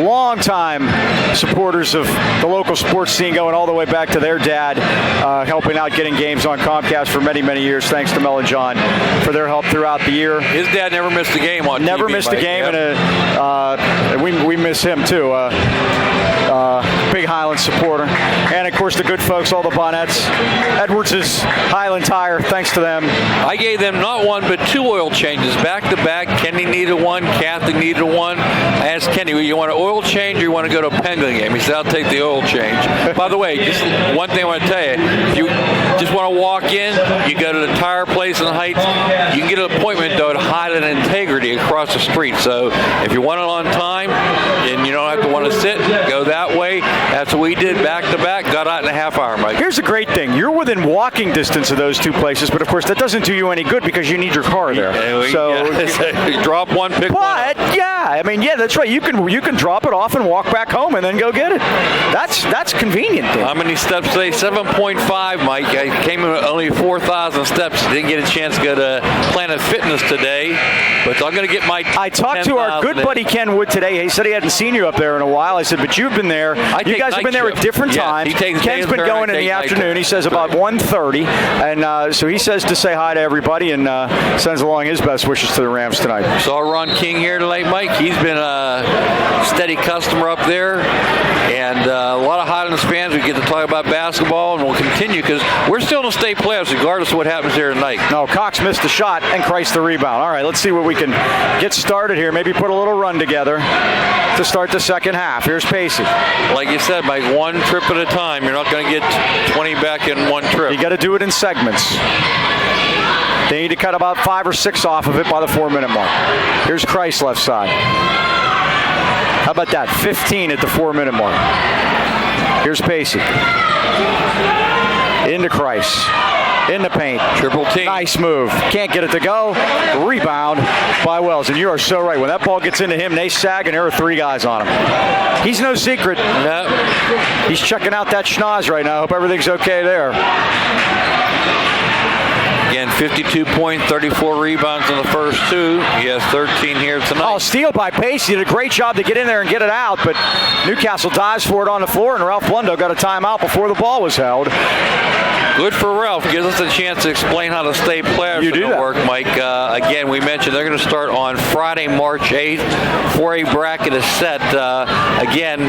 longtime supporters of the local sports scene going all the way back to their dad, helping out getting games on Comcast for many, many years. Thanks to Mel and John for their help throughout the year. His dad never missed a game on Never TV, missed Mike. a game, Yep. and we miss him, too. Big Highlands supporter. And, of course, the good folks, all the Bonnettes. Edwards' Highland Tire, thanks to them. I gave them not one but 2 oil changes back to back. Kenny needed one, Kathy needed one. I asked Kenny, you want an oil change or you want to go to a Penguin game? He said, I'll take the oil change. By the way, just one thing I want to tell you. If you just want to walk in, you go to the tire place in the Heights. You can get an appointment, though, at Highland Integrity across the street. So if you want it on time and you don't have to want to sit, go that way. That's what we did back to back. Got out in a half hour, Mike. Here's the great thing. You're within walking distance of those 2 places, but, of course, that doesn't do you any good because you need your car there. So drop one, pick one up. But, that's right. You can drop it off and walk back home and then go get it. That's convenient. Then. How many steps today? 7.5, Mike. I came in with only 4,000 steps. Didn't get a chance to go to Planet Fitness today, but I'm going to get my I talked to our good buddy Ken Wood today. He said he hadn't seen you up there in a while. I said, but you've been there. You guys have been there at different times. Ken's been going in the afternoon. He says about 1:30, and so he says to say hi to everybody and sends along his best wishes to the Rams tonight. Saw Ron King here tonight, Mike. He's been a steady customer up there, and a lot of Highlands fans. We get to talk about basketball, and we'll continue because we're still in the state playoffs regardless of what happens here tonight. No, Cox missed the shot and Christ the rebound. All right, let's see what we can get started here. Maybe put a little run together to start the second half. Here's Pacey. Like you said, Mike, one trip at a time. You're not going to get 20 back in one trip. You got to do it in segments. They need to cut about 5 or 6 off of it by the 4-minute mark. Here's Christ left side. How about that? 15 at the 4-minute mark. Here's Pacey. Into Christ. In the paint. Triple team. Nice move. Can't get it to go. Rebound by Wells. And you are so right. When that ball gets into him, they sag, and there are 3 guys on him. He's no secret. No. He's checking out that schnoz right now. Hope everything's okay there. Again, 52 points, 34 rebounds in the first 2. He has 13 here tonight. Oh, steal by Pacey. Did a great job to get in there and get it out, but Newcastle dives for it on the floor, and Ralph Blundo got a timeout before the ball was held. Good for Ralph. Gives us a chance to explain how the state playoffs are going to work, Mike. Again, we mentioned they're going to start on Friday, March 8th. 4A bracket is set. Again,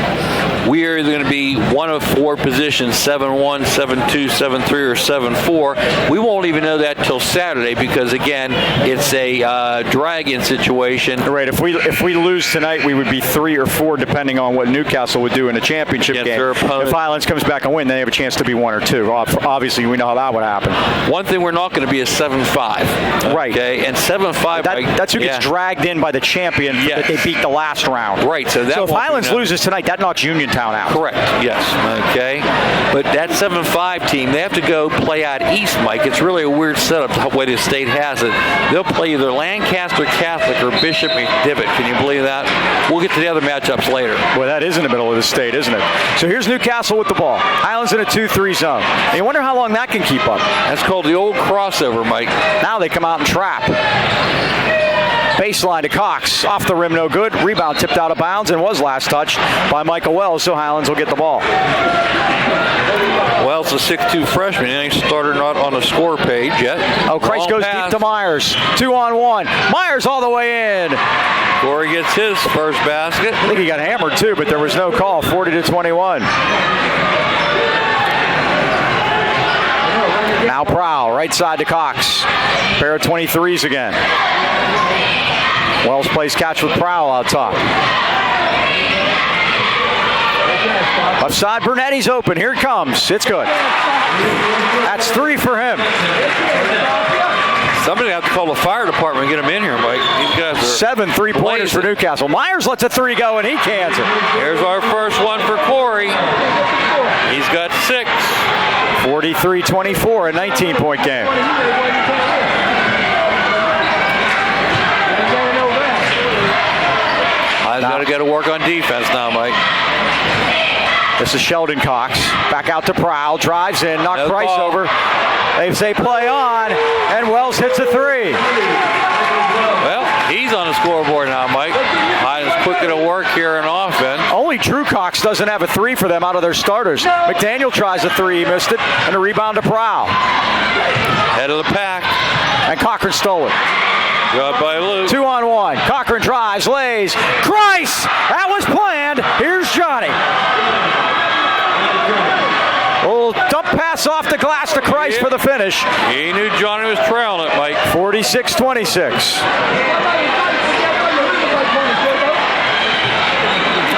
we are going to be one of 4 positions, 7-1, 7-2, 7-3, or 7-4. We won't even know that till Saturday because, again, it's a drag-in situation. Right. If we lose tonight, we would be 3 or 4, depending on what Newcastle would do in the championship game. If Highlands comes back and win, they have a chance to be 1 or 2. Obviously, we know how that would happen. One thing we're not going to be is 7-5. Right. Okay. And 7-5. That's who gets dragged in by the champion that they beat the last round. Right. So if Highlands loses tonight, that knocks Uniontown out. Correct. Yes. Okay. But that 7-5 team, they have to go play out east, Mike. It's really a weird setup the way the state has it. They'll play either Lancaster Catholic or Bishop McDivitt. Can you believe that? We'll get to the other matchups later. Well, that is in the middle of the state, isn't it? So here's Newcastle with the ball. Highlands in a 2-3 zone. And you wonder how long that can keep up. That's called the old crossover, Mike. Now they come out and trap. Baseline to Cox. Off the rim, no good. Rebound tipped out of bounds and was last touched by Michael Wells, so Highlands will get the ball. Wells, a 6'2 freshman. He ain't started not on the score page yet. Oh, Christ goes deep to Myers. 2-on-1. Myers all the way in. Corey gets his first basket. I think he got hammered too, but there was no call. 40-21. Now Prowl, right side to Cox. Pair of 23s again. Wells plays catch with Prowl out top. Left side, Burnetti's open. Here it comes. It's good. That's 3 for him. Somebody have to call the fire department and get him in here, Mike. These guys are 7 3-pointers for Newcastle. Myers lets a 3 go, and he cans it. Here's our first one for Corey. He's got 6. 43-24, a 19-point game. I've got to go to work on defense now, Mike. This is Sheldon Cox. Back out to Prowl. Drives in. Knocked Price over. They say play on. And Wells hits a three. Well, he's on the scoreboard now, Mike. Highlands quicker to work here in offense. Only Drew Cox doesn't have a three for them out of their starters. McDaniel tries a three. He missed it. And a rebound to Prowl. Head of the pack. And Cochran stole it. Good by Luke. 2-on-1. Cochran drives, lays. Christ! That was planned. Here's Johnny. Little dump pass off the glass to Christ for the finish. He knew Johnny was trailing it, Mike. 46-26.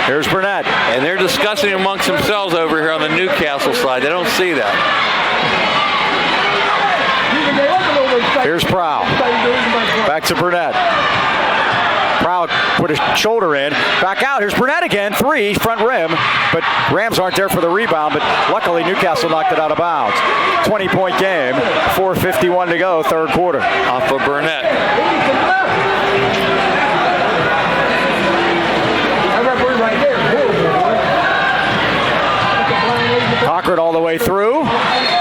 Here's Burnett. And they're discussing amongst themselves over here on the Newcastle side. They don't see that. Here's Prowl. Back to Burnett. Prowl put his shoulder in. Back out. Here's Burnett again. Three, front rim. But Rams aren't there for the rebound. But luckily, Newcastle knocked it out of bounds. 20-point game. 4:51 to go, third quarter. Off of Burnett. Cochran all the way through.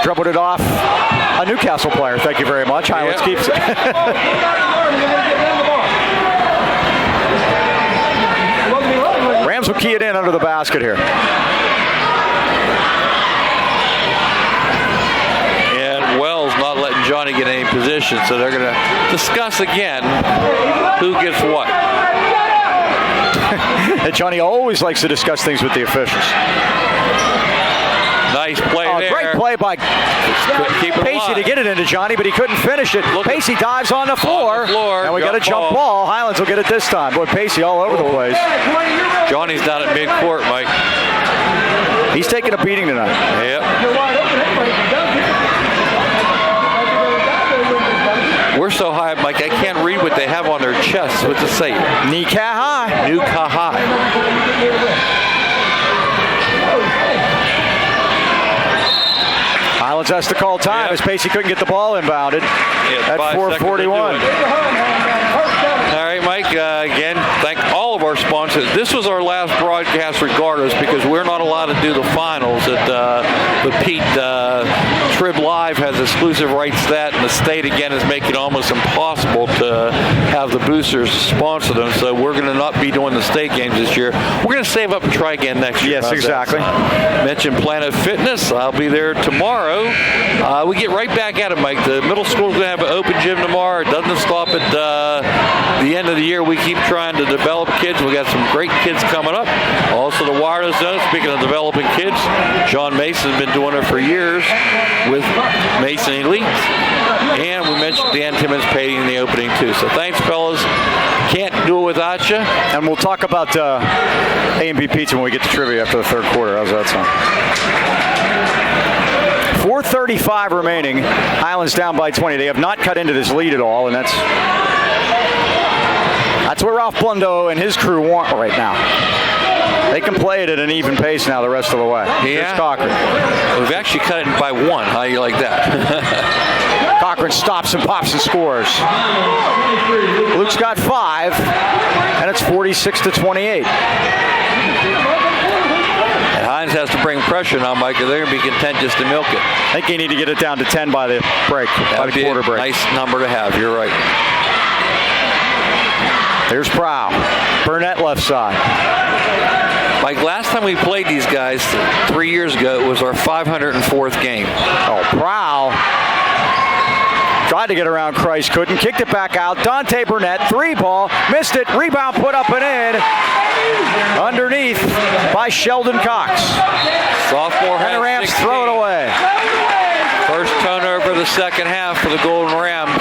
Dribbled it off a Newcastle player. Thank you very much. Highlands keeps it. Rams will key it in under the basket here. And Wells not letting Johnny get any position, so they're going to discuss again who gets what. And Johnny always likes to discuss things with the officials. Nice play there. Great play by Pacey to get it into Johnny, but he couldn't finish it. Pacey dives on the floor. And we got a jump ball. Highlands will get it this time. Boy, Pacey all over the place. Johnny's down at midcourt, Mike. He's taking a beating tonight. Yep. We're so high, Mike, I can't read what they have on their chests. What's it say? Newcastle. Newcastle. Highlands has to call time as Pacey couldn't get the ball inbounded at 4:41. All right, Mike, again, thank all of our sponsors. This was our last broadcast regardless because we're not allowed to do the finals. The Pete Trib Live has exclusive rights to that, and the state, again, is making it almost impossible to have the boosters sponsor them, so we're going to not be doing the state games this year. We're going to save up and try again next year. Yes, exactly. Mentioned Planet Fitness. I'll be there tomorrow. We get right back at it, Mike. The middle school's going to have an open gym tomorrow. It doesn't stop at the end of the year. We keep trying to develop kids. We got some great kids coming up. Also, the wireless zone. Speaking of developing kids, John Mason's been doing it for years with Mason Elite. And we mentioned Dan Timmons painting in the opening, too. So thanks, fellas. Can't do it without you. And we'll talk about A&B Pizza when we get to trivia after the third quarter. How's that sound? 4:35 remaining. Highlands down by 20. They have not cut into this lead at all, and that's what Ralph Blundo and his crew want right now. They can play it at an even pace now the rest of the way. Yeah. Here's Cochran. We've actually cut it by one. How do you like that? Cochran stops and pops and scores. Luke's got 5, and it's 46-28. And Hines has to bring pressure now, Mike. They're going to be content just to milk it. I think you need to get it down to 10 by the break, by the quarter break. Nice number to have. You're right. Here's Prowl. Burnett left side. Like last time we played these guys 3 years ago, it was our 504th game. Oh, Prowl tried to get around Christ, couldn't. Kicked it back out. Dante Burnett, 3-ball, missed it. Rebound put up and in. Underneath by Sheldon Cox. Sophomore and the Rams 16. throw it away. First turnover of the second half for the Golden Rams.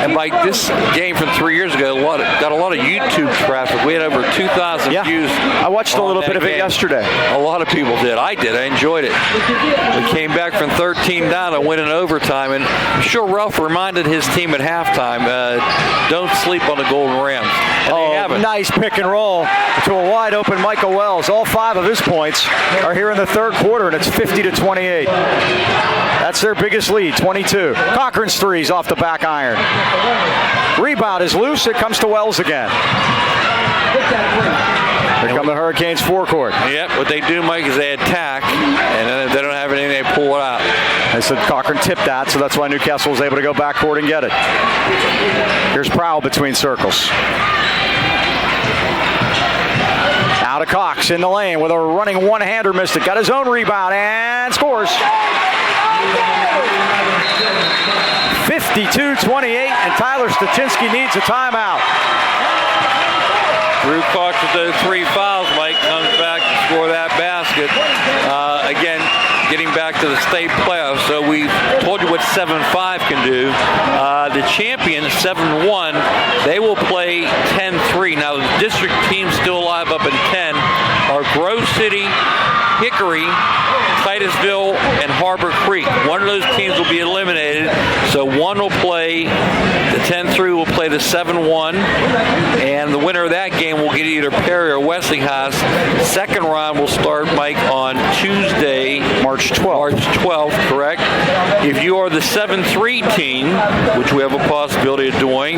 And like this game from 3 years ago, got a lot of YouTube traffic. We had over 2,000 views. I watched a little bit of it yesterday. A lot of people did. I did. I enjoyed it. We came back from 13 down and went in overtime. And I'm sure Ralph reminded his team at halftime, don't sleep on the Golden Rams. And they haven't. Nice pick and roll to a wide open Michael Wells. All 5 of his points are here in the third quarter, and it's 50-28. That's their biggest lead, 22. Cochran's threes off the back iron. Rebound is loose. It comes to Wells again. Here come the Hurricanes forecourt. Yep, what they do, Mike, is they attack, and then if they don't have anything, they pull it out. They said Cochran tipped that, so that's why Newcastle was able to go backcourt and get it. Here's Prowl between circles. Now to Cox in the lane with a running one-hander, missed it. Got his own rebound and scores. 52-28, and Tyler Stachinsky needs a timeout. Drew Cox with those 3 fouls, Mike, comes back to score that basket. Again, getting back to the state playoffs. So we told you what 7-5 can do. The champion, 7-1, they will play 10-3. Now, the district teams still alive up in 10 are Grove City, Hickory, Titusville, and Harbor Creek. One of those teams will be eliminated. So one will play, the 10-3 will play the 7-1, and the winner of that game will get either Perry or Westinghouse. Second round will start, Mike, on Tuesday, March 12th. March 12th, correct? If you are the 7-3 team, which we have a possibility of doing,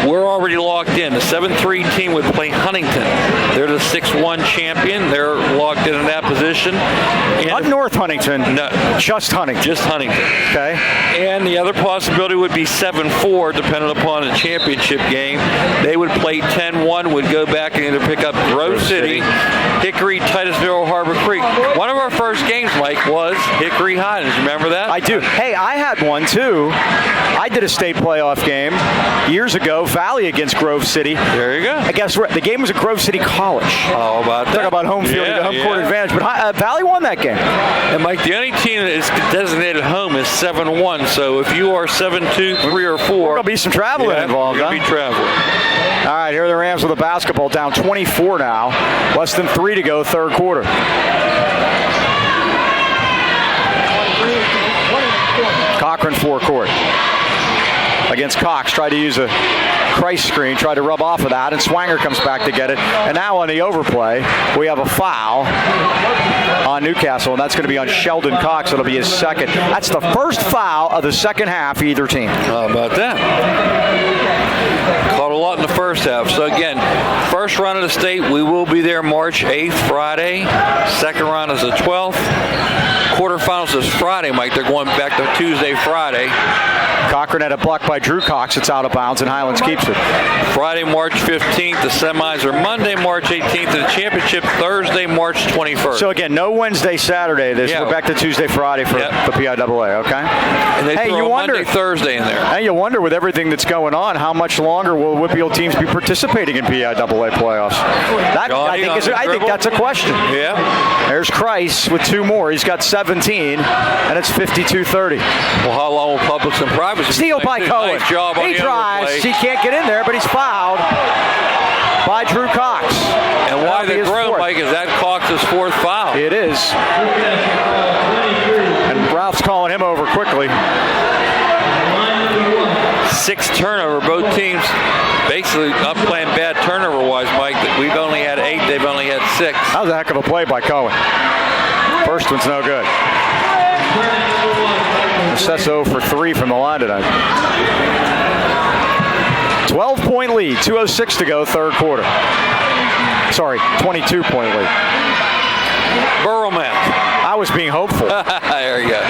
we're already locked in. The 7-3 team would play Huntington. They're the 6-1 champion. They're locked in that position. Not North Huntington. No. Just Huntington. Just Huntington. Okay. And the other possibility would be 7-4, depending upon the championship game. They would play 10-1, would go back and either pick up Grove City, Hickory, Titusville, or Harbor Creek. One of our first games, Mike, was Hickory Highlands. Remember that? I do. Hey, I had one too. I did a state playoff game years ago, Valley against Grove City. There you go. I guess the game was at Grove City College. How about that? Talk about home field and home court advantage. But Valley won that game. And Mike, the only team that is designated home is 7-1. So if you are 7-2, 3, or 4, there'll be some traveling involved. There'll be traveling. All right, here are the Rams with the basketball, down 24 now. Less than 3 to go, third quarter. Cochran forecourt against Cox. Tried to use a Christ screen, tried to rub off of that, and Swanger comes back to get it. And now on the overplay, we have a foul on Newcastle, and that's going to be on Sheldon Cox. It'll be his second. That's the first foul of the second half, either team. How about that? Caught a lot in the first half. So again, first round of the state, we will be there March 8th, Friday. Second round is the 12th. Quarterfinals is Friday, Mike. They're going back to Tuesday, Friday. Cochran had a block by Drew Cox. It's out of bounds, and Highlands keeps it. Friday, March 15th. The semis are Monday, March 18th. And the championship Thursday, March 21st. So again, no Wednesday, Saturday. We're back to Tuesday, Friday for the PIAA, okay? And they throw Monday, Thursday in there. Hey, you wonder with everything that's going on, how much longer will Whitfield teams be participating in PIAA playoffs? I think that's a question. Yeah. There's Christ with 2 more. He's got 17, and it's 52-30. Well, how long will Publix and Privacy? Steal by Cohen. Nice job on he the drives. overplay. He can't get in there, but he's fouled by Drew Cox. And why they grow, Mike, is that Cox's 4th foul. It is. And Ralph's calling him over quickly. 6 turnover. Both teams basically not playing bad turnover-wise, Mike. We've only had 8. They've only had 6. That was a heck of a play by Cohen. First one's no good. Sesso for 3 from the line tonight. 12-point lead, 2:06 to go, third quarter. Sorry, 22-point lead. Burrowman. I was being hopeful. There you go.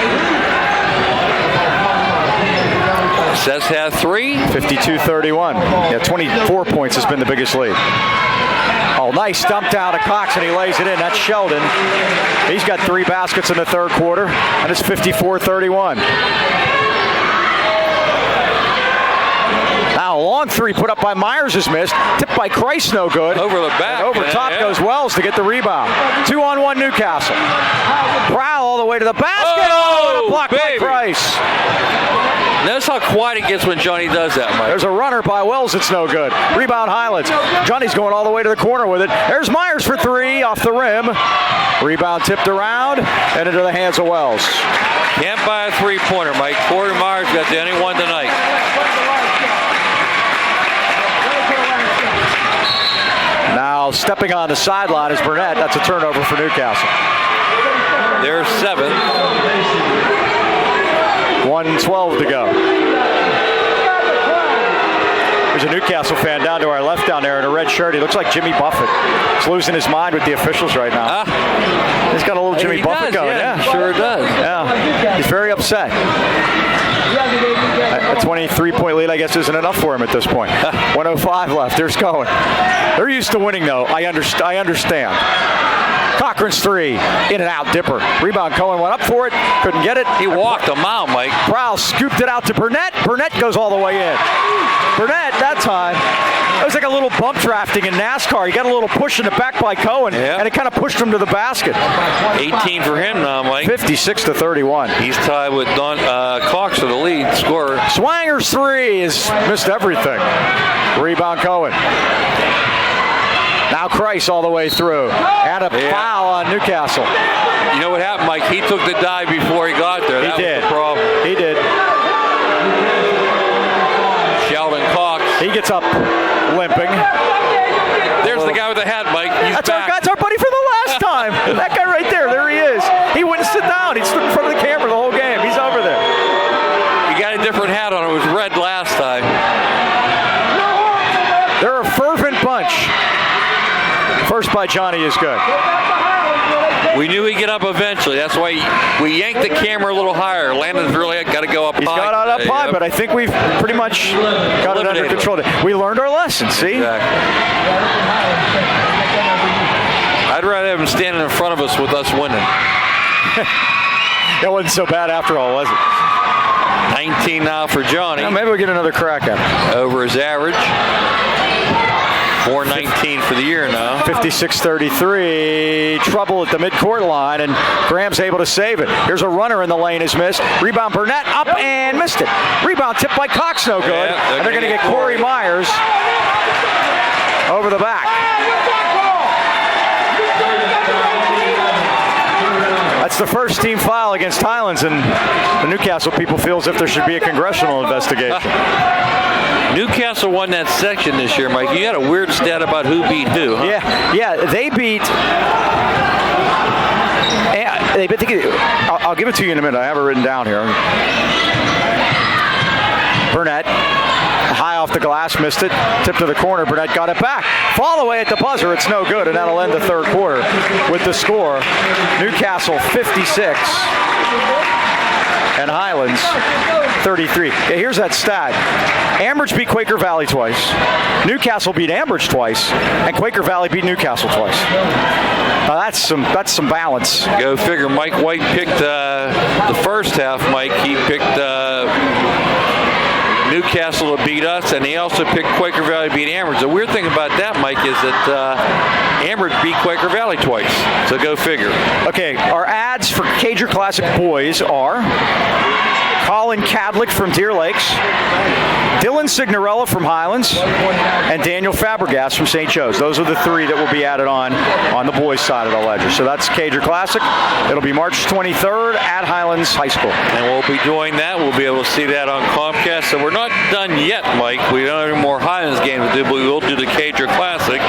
Sess has 3. 52-31. Yeah, 24 points has been the biggest lead. Oh, nice dump down to Cox, and he lays it in. That's Sheldon. He's got 3 baskets in the third quarter, and it's 54-31. Now, a long 3 put up by Myers is missed. Tipped by Christ, no good. Over the back. And over top goes Wells to get the rebound. 2-on-1 Newcastle. Prowl all the way to the basket. Oh, and a block by Christ. Notice how quiet it gets when Johnny does that, Mike. There's a runner by Wells. It's no good. Rebound Highlands. Johnny's going all the way to the corner with it. There's Myers for 3 off the rim. Rebound tipped around and into the hands of Wells. Can't buy a 3-pointer, Mike. Corey Myers got the only one tonight. Now stepping on the sideline is Burnett. That's a turnover for Newcastle. There's 7. 1:12 to go. There's a Newcastle fan down to our left down there in a red shirt. He looks like Jimmy Buffett. He's losing his mind with the officials right now. He's got a little Jimmy Buffett going. Yeah, sure does. Yeah, he's very upset. A 23-point lead, I guess, isn't enough for him at this point. 105 left. There's going. They're used to winning, though. I understand. Cochran's three, in and out, dipper. Rebound, Cohen went up for it, couldn't get it. He walked a mile, Mike. Prowse scooped it out to Burnett. Burnett goes all the way in. Burnett, that time, it was like a little bump drafting in NASCAR. He got a little push in the back by Cohen, and it kind of pushed him to the basket. 18 for him now, Mike. 56-31. He's tied with Cox for the lead scorer. Swanger's three has missed everything. Rebound, Cohen. Now Kreis all the way through. And a foul on Newcastle. You know what happened, Mike? He took the dive before he got there. That was the problem. He did. Sheldon Cox. He gets up limping. There's the guy with the hat, Mike. He's back. That's our buddy from the last time. That guy right there. There he is. He wouldn't sit down. He stood in front of the camera the whole game. He's over there. He got a different hat on. It was red last time. They're a fervent bunch. First by Johnny is good. We knew he'd get up eventually. That's why we yanked the camera a little higher. Landon's really got to go up high. He's got it up high, but I think we've pretty much got it under control. We learned our lesson, see? Exactly. I'd rather have him standing in front of us with us winning. That wasn't so bad after all, was it? 19 now for Johnny. Well, maybe we'll get another crack at it. Over his average. 419 for the year now. 56-33. Trouble at the midcourt line, and Graham's able to save it. Here's a runner in the lane is missed. Rebound Burnett up and missed it. Rebound tipped by Cox, no good. And they're going to get Corey Myers over the back. That's the first team foul against Highlands, and the Newcastle people feel as if there should be a congressional investigation. Newcastle won that section this year, Mike. You had a weird stat about who beat who, huh? Yeah, they beat. I'll give it to you in a minute. I have it written down here. Burnett, high off the glass, missed it. Tip to the corner. Burnett got it back. Fall away at the buzzer. It's no good, and that'll end the third quarter with the score: Newcastle 56 and Highlands 33. Yeah, here's that stat. Ambridge beat Quaker Valley twice. Newcastle beat Ambridge twice, and Quaker Valley beat Newcastle twice. Now that's some balance. Go figure. Mike White picked the first half. Mike, he picked Newcastle to beat us, and he also picked Quaker Valley to beat Ambridge. The weird thing about that, Mike, is that Ambridge beat Quaker Valley twice. So go figure. Okay, our ads for Cager Classic boys are Colin Cadlick from Deer Lakes, Dylan Signorella from Highlands, and Daniel Fabregas from St. Joe's. Those are the three that will be added on the boys' side of the ledger. So that's Cager Classic. It'll be March 23rd at Highlands High School. And we'll be doing that. We'll be able to see that on Comcast. So we're not done yet, Mike. We don't have any more Highlands games to do, but we will do the Cager Classic.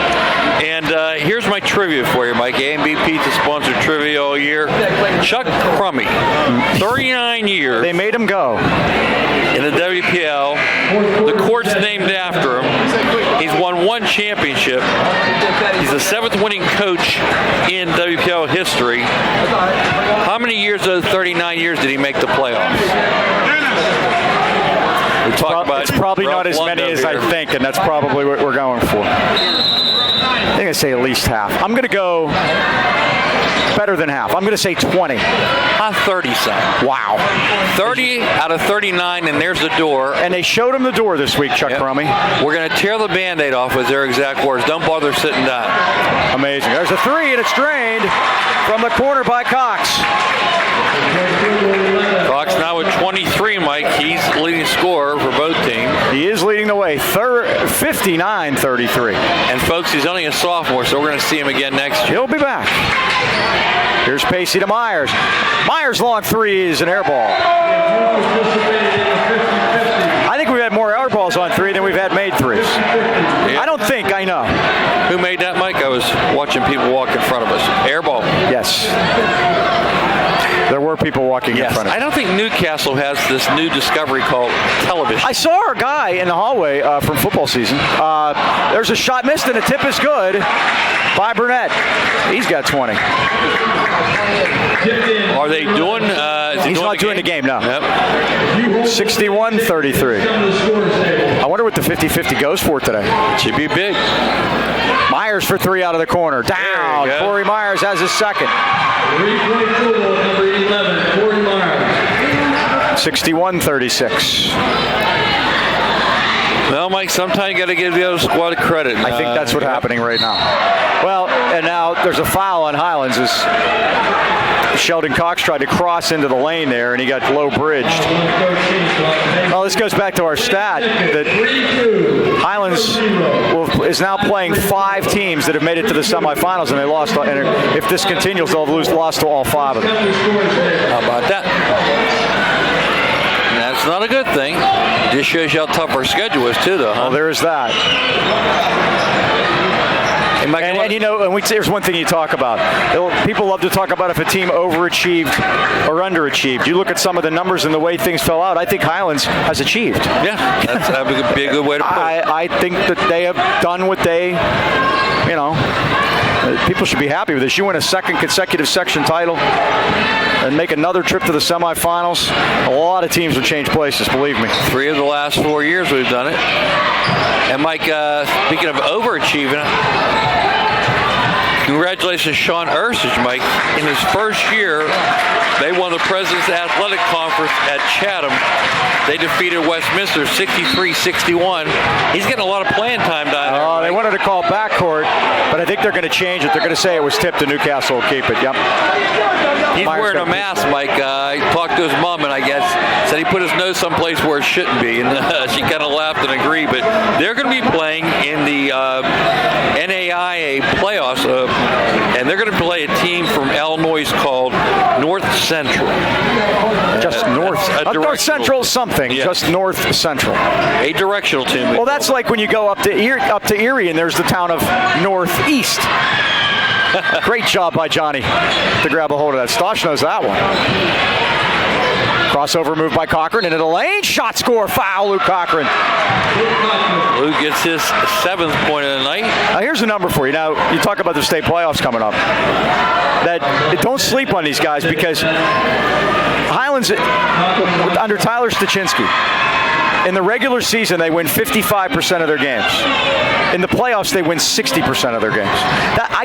And here's my trivia for you, Mike. A&B Pizza sponsored trivia all year. Chuck Crummy, 39 years. They made him go. In the WPL. The court's named after him. He's won one championship. He's the 7th winning coach in WPL history. How many years of those 39 years did he make the playoffs? We talk about it's probably not as many as I think, and that's probably what we're going for. I think I say at least half. I'm going to go better than half. I'm going to say 20. 30 something. Wow. 30 out of 39, and there's the door. And they showed him the door this week, Chuck Crummy. We're going to tear the Band-Aid off with their exact words. Don't bother sitting down. Amazing. There's a three, and it's drained from the corner by Cox. Cox now with 23, Mike. He's the leading scorer for both teams. He is leading the way, 59-33. And folks, he's only a sophomore, so we're going to see him again next year. He'll be back. Here's Pacey to Myers. Myers' long three is an air ball. I think we've had more air balls on three than we've had made threes. Yeah. I don't think, I know. Who made that, Mike? I was watching people walk in front of us. Air ball. Yes. There were people walking in front of I don't think Newcastle has this new discovery called television. I saw a guy in the hallway from football season. There's a shot missed and a tip is good by Burnett. He's got 20. Are they doing? He's not doing the game, no. Yep. 61-33. I wonder what the 50-50 goes for today. Should be big. Myers for 3 out of the corner. Down. Corey Myers has his second. 61-36. Well, Mike, sometimes you got to give the other squad credit. I think that's what's happening right now. Well, and now there's a foul on Highlands as Sheldon Cox tried to cross into the lane there, and he got low bridged. Well, this goes back to our stat that Highlands is now playing 5 teams that have made it to the semifinals, and they lost. And if this continues, they'll have lost to all 5 of them. How about that? That's not a good thing. Just shows you how tough our schedule is, too, though. Huh? Well, there is that. And there's one thing you talk about. People love to talk about if a team overachieved or underachieved. You look at some of the numbers and the way things fell out. I think Highlands has achieved. Yeah, that would be a good way to put it. I think that they have done what they, people should be happy with this. You win a second consecutive section title and make another trip to the semifinals. A lot of teams will change places, believe me. 3 of the last 4 years we've done it. And Mike, speaking of overachieving, congratulations, Sean Ursich, Mike. In his first year, they won the President's Athletic Conference at Chatham. They defeated Westminster 63-61. He's getting a lot of playing time down there. They wanted to call backcourt, but I think they're going to change it. They're going to say it was tipped, and Newcastle will keep it. Yep. He's wearing a mask, Mike. I talked to his mom, and I guess said he put his nose someplace where it shouldn't be, and she kind of laughed and agreed. But they're going to be playing in the NAIA playoffs, and they're going to play a team from Illinois called North Central. Just North. North Central something. Yeah. Just North Central. A directional team. Well, that's like when you go up to Erie, and there's the town of Northeast. Great job by Johnny to grab a hold of that. Stosh knows that one. Crossover move by Cochran into the lane. Shot, score, foul, Luke Cochran. Luke gets his 7th point of the night. Now here's a number for you. Now you talk about the state playoffs coming up. Don't sleep on these guys because Highlands under Tyler Stachinsky. In the regular season, they win 55% of their games. In the playoffs, they win 60% of their games. I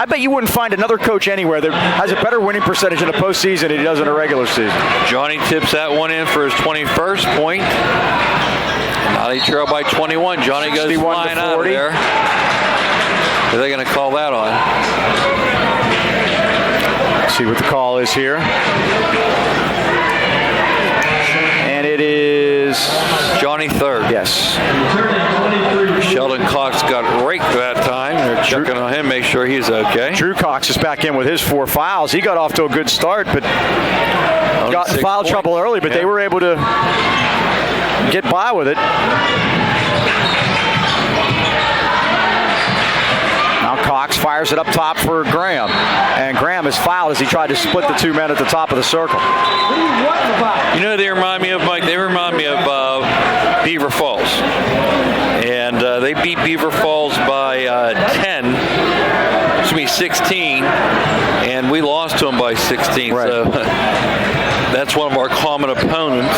bet you wouldn't find another coach anywhere that has a better winning percentage in the postseason than he does in a regular season. Johnny tips that one in for his 21st point. Now they trail by 21. Johnny goes flying out of there. Are they going to call that on? Let's see what the call is here. And it is Johnny third. Yes. Sheldon Cox got raked that time. They're checking on him, make sure he's okay. Drew Cox is back in with his 4 fouls. He got off to a good start, but got in foul trouble early, but they were able to get by with it. Now Cox fires it up top for Graham. And Graham is fouled as he tried to split the 2 men at the top of the circle. You know, they remind me of, Mike, Beaver Falls. And they beat Beaver Falls by 16, and we lost to them by 16. Right. So that's one of our common opponents.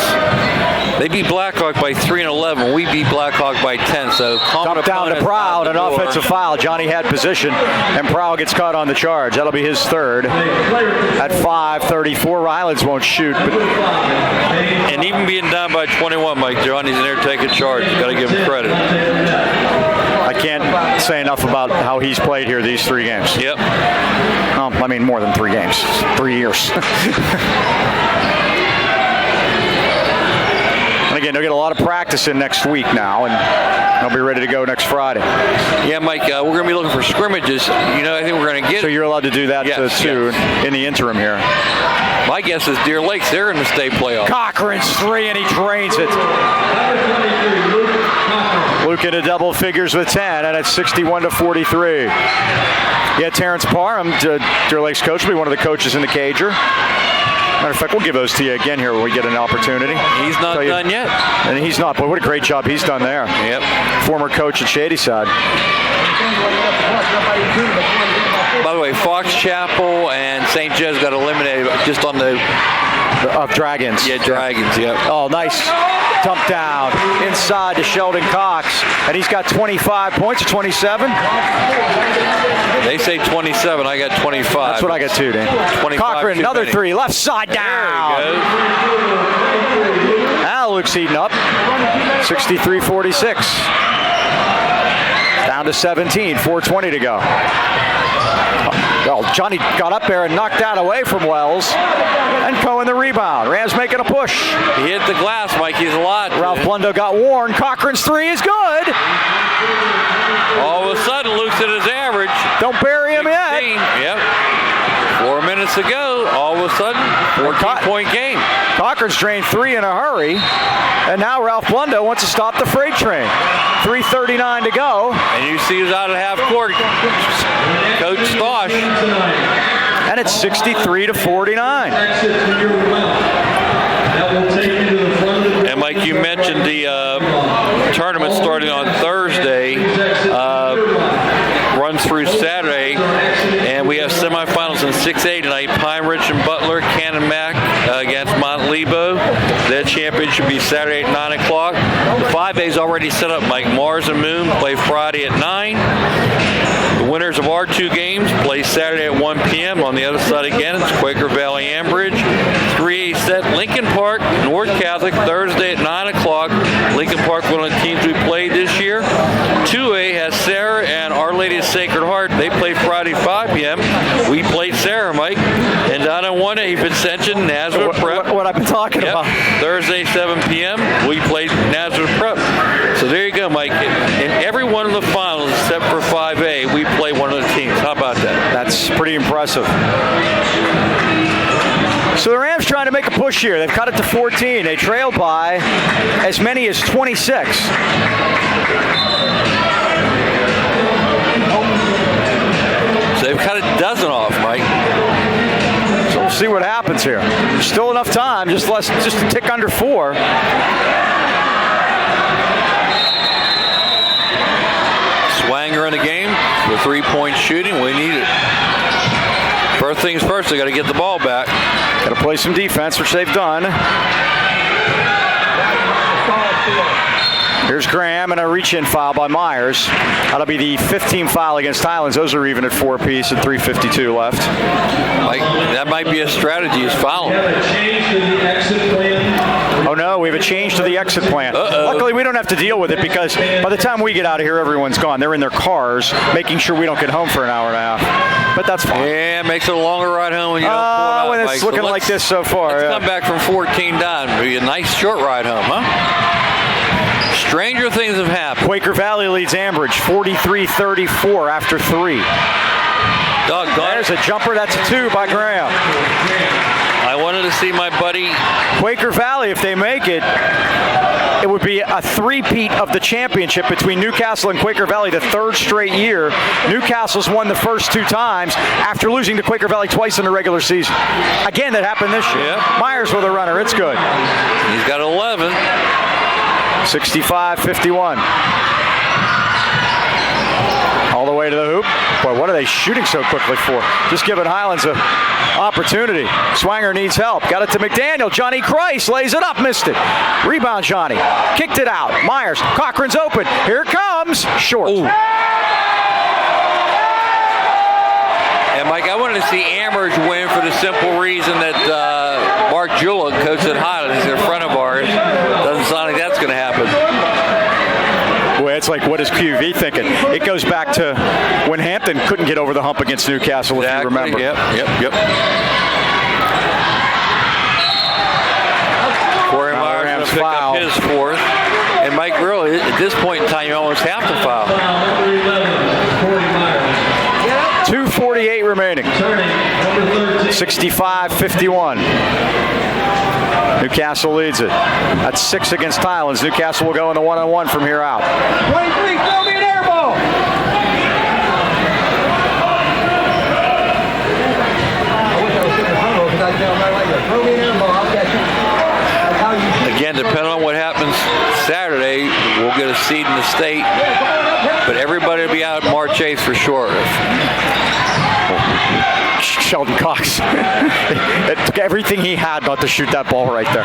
They beat Blackhawk by 3 and 11. We beat Blackhawk by 10. So common down to Proud, an offensive foul. Johnny had position, and Proud gets caught on the charge. That'll be his 3rd. At 5:34, Highlands won't shoot. And even being down by 21, Mike, Johnny's in there taking charge. Got to give him credit. I can't say enough about how he's played here these 3 games. Yep. Well, I mean, more than 3 games. 3 years. And again, they'll get a lot of practice in next week now, and they'll be ready to go next Friday. Yeah, Mike, we're going to be looking for scrimmages. I think we're going to get... So you're allowed to do that too in the interim here. My guess is Deer Lakes, they're in the state playoff. Cochran's 3, and he drains it. Luke into double figures with 10, and it's 61-43. Yeah, Terrence Parham, Deer Lakes coach, will be one of the coaches in the Cager. Matter of fact, we'll give those to you again here when we get an opportunity. He's not done yet. And he's not, but what a great job he's done there. Yep. Former coach at Shadyside. By the way, Fox Chapel and St. Joe's got eliminated just on the of Dragons. Yeah, Dragons, yep. Oh, nice dump down inside to Sheldon Cox. And he's got 25 points or 27? They say 27. I got 25. That's what I got too, Dan. 25. Cochran, another many. three. Left side down. There he goes. Now Luke's heating up. 63-46. Down to 17. 4:20 to go. Well, Johnny got up there and knocked that away from Wells. And Cohen the rebound. Rams making a push. He hit the glass, Mike. He's a lot. Ralph Blundo got worn. Cochran's three is good. All of a sudden, Luke's at his average. Don't bury him yet. Yep. 4 minutes to go. All of a sudden, 14-point game. Cochran's drained three in a hurry. And now Ralph Blundo wants to stop the freight train. 3:39 to go. And you see he's out at half court. Coach Stosh. And it's 63-49. And Mike, you mentioned the tournament starting on Thursday, runs through Saturday, and we have semifinals in 6A tonight. Pine Ridge and Butler, Cannon Mac against Montlebo. That championship should be Saturday at 9 o'clock. The 5A is already set up, Mike. Mars and Moon play Friday at 9. The winners of our two games play Saturday at 1 p.m. On the other side again, it's Quaker Valley Ambridge. 3A set, Lincoln Park, North Catholic, Thursday at 9 o'clock. Lincoln Park, one of the teams we played this year. 2A has Sarah and Our Lady of Sacred Heart. They play Friday 5 p.m. We played Sarah, Mike. And down on 1A, Vincentian, Nazareth Prep. What I've been talking about. Thursday 7 p.m. we played Nazareth Prep. So there you go, Mike. In every one of the finals except for 5A, we play one of the teams. How about that? That's pretty impressive. So the Rams trying to make a push here. They've cut it to 14. They trailed by as many as 26. So they've cut a dozen off, Mike. So we'll see what happens here. There's still enough time, just a tick under 4. Swanger in the game for 3-point shooting. We need it. First things first, they got to get the ball back. Got to play some defense, which they've done. Here's Graham and a reach-in foul by Myers. That'll be the 15th foul against Highlands. Those are even at 4 apiece and 3:52 left. Mike, that might be a strategy, is fouling. Oh no, we have a change to the exit plan. Luckily, we don't have to deal with it because by the time we get out of here, everyone's gone. They're in their cars, making sure we don't get home for an hour and a half. But that's fine. Yeah, it makes it a longer ride home when you don't pull it out, when it's Mike. looking like this so far. Let's come back from 14 down. It'll be a nice short ride home, huh? Stranger things have happened. Quaker Valley leads Ambridge 43-34 after 3. There's a jumper. That's a 2 by Graham. I wanted to see my buddy. Quaker Valley, if they make it, it would be a three-peat of the championship between Newcastle and Quaker Valley, the 3rd straight year. Newcastle's won the first 2 times after losing to Quaker Valley twice in the regular season. Again, that happened this year. Yep. Myers with a runner. It's good. He's got 11. 65-51. All the way to the hoop. Boy, what are they shooting so quickly for? Just giving Highlands an opportunity. Swanger needs help. Got it to McDaniel. Johnny Christ lays it up. Missed it. Rebound Johnny. Kicked it out. Myers. Cochran's open. Here it comes. Short. Ooh. And Mike, I wanted to see Ambridge win for the simple reason that Mark Jula, coach at Highlands, is in front of ours. Doesn't sound like that's going to happen. Boy, it's like, what is QV thinking? It goes back to when Hampton couldn't get over the hump against Newcastle, if you remember. Yep. Corey Myers going to pick up his 4th. And Mike, really, at this point in time, you almost have to foul. 2:48 remaining. 65-51. Newcastle leads it. That's 6 against Highlands. Newcastle will go in the 1-on-1 from here out. 23, throw me an air ball. I wish I was sitting in the huddle because I tell them right like that. Throw me again, depending on what happens Saturday, we'll get a seed in the state. But everybody will be out March 8th for sure. Sheldon Cox. It took everything he had not to shoot that ball right there.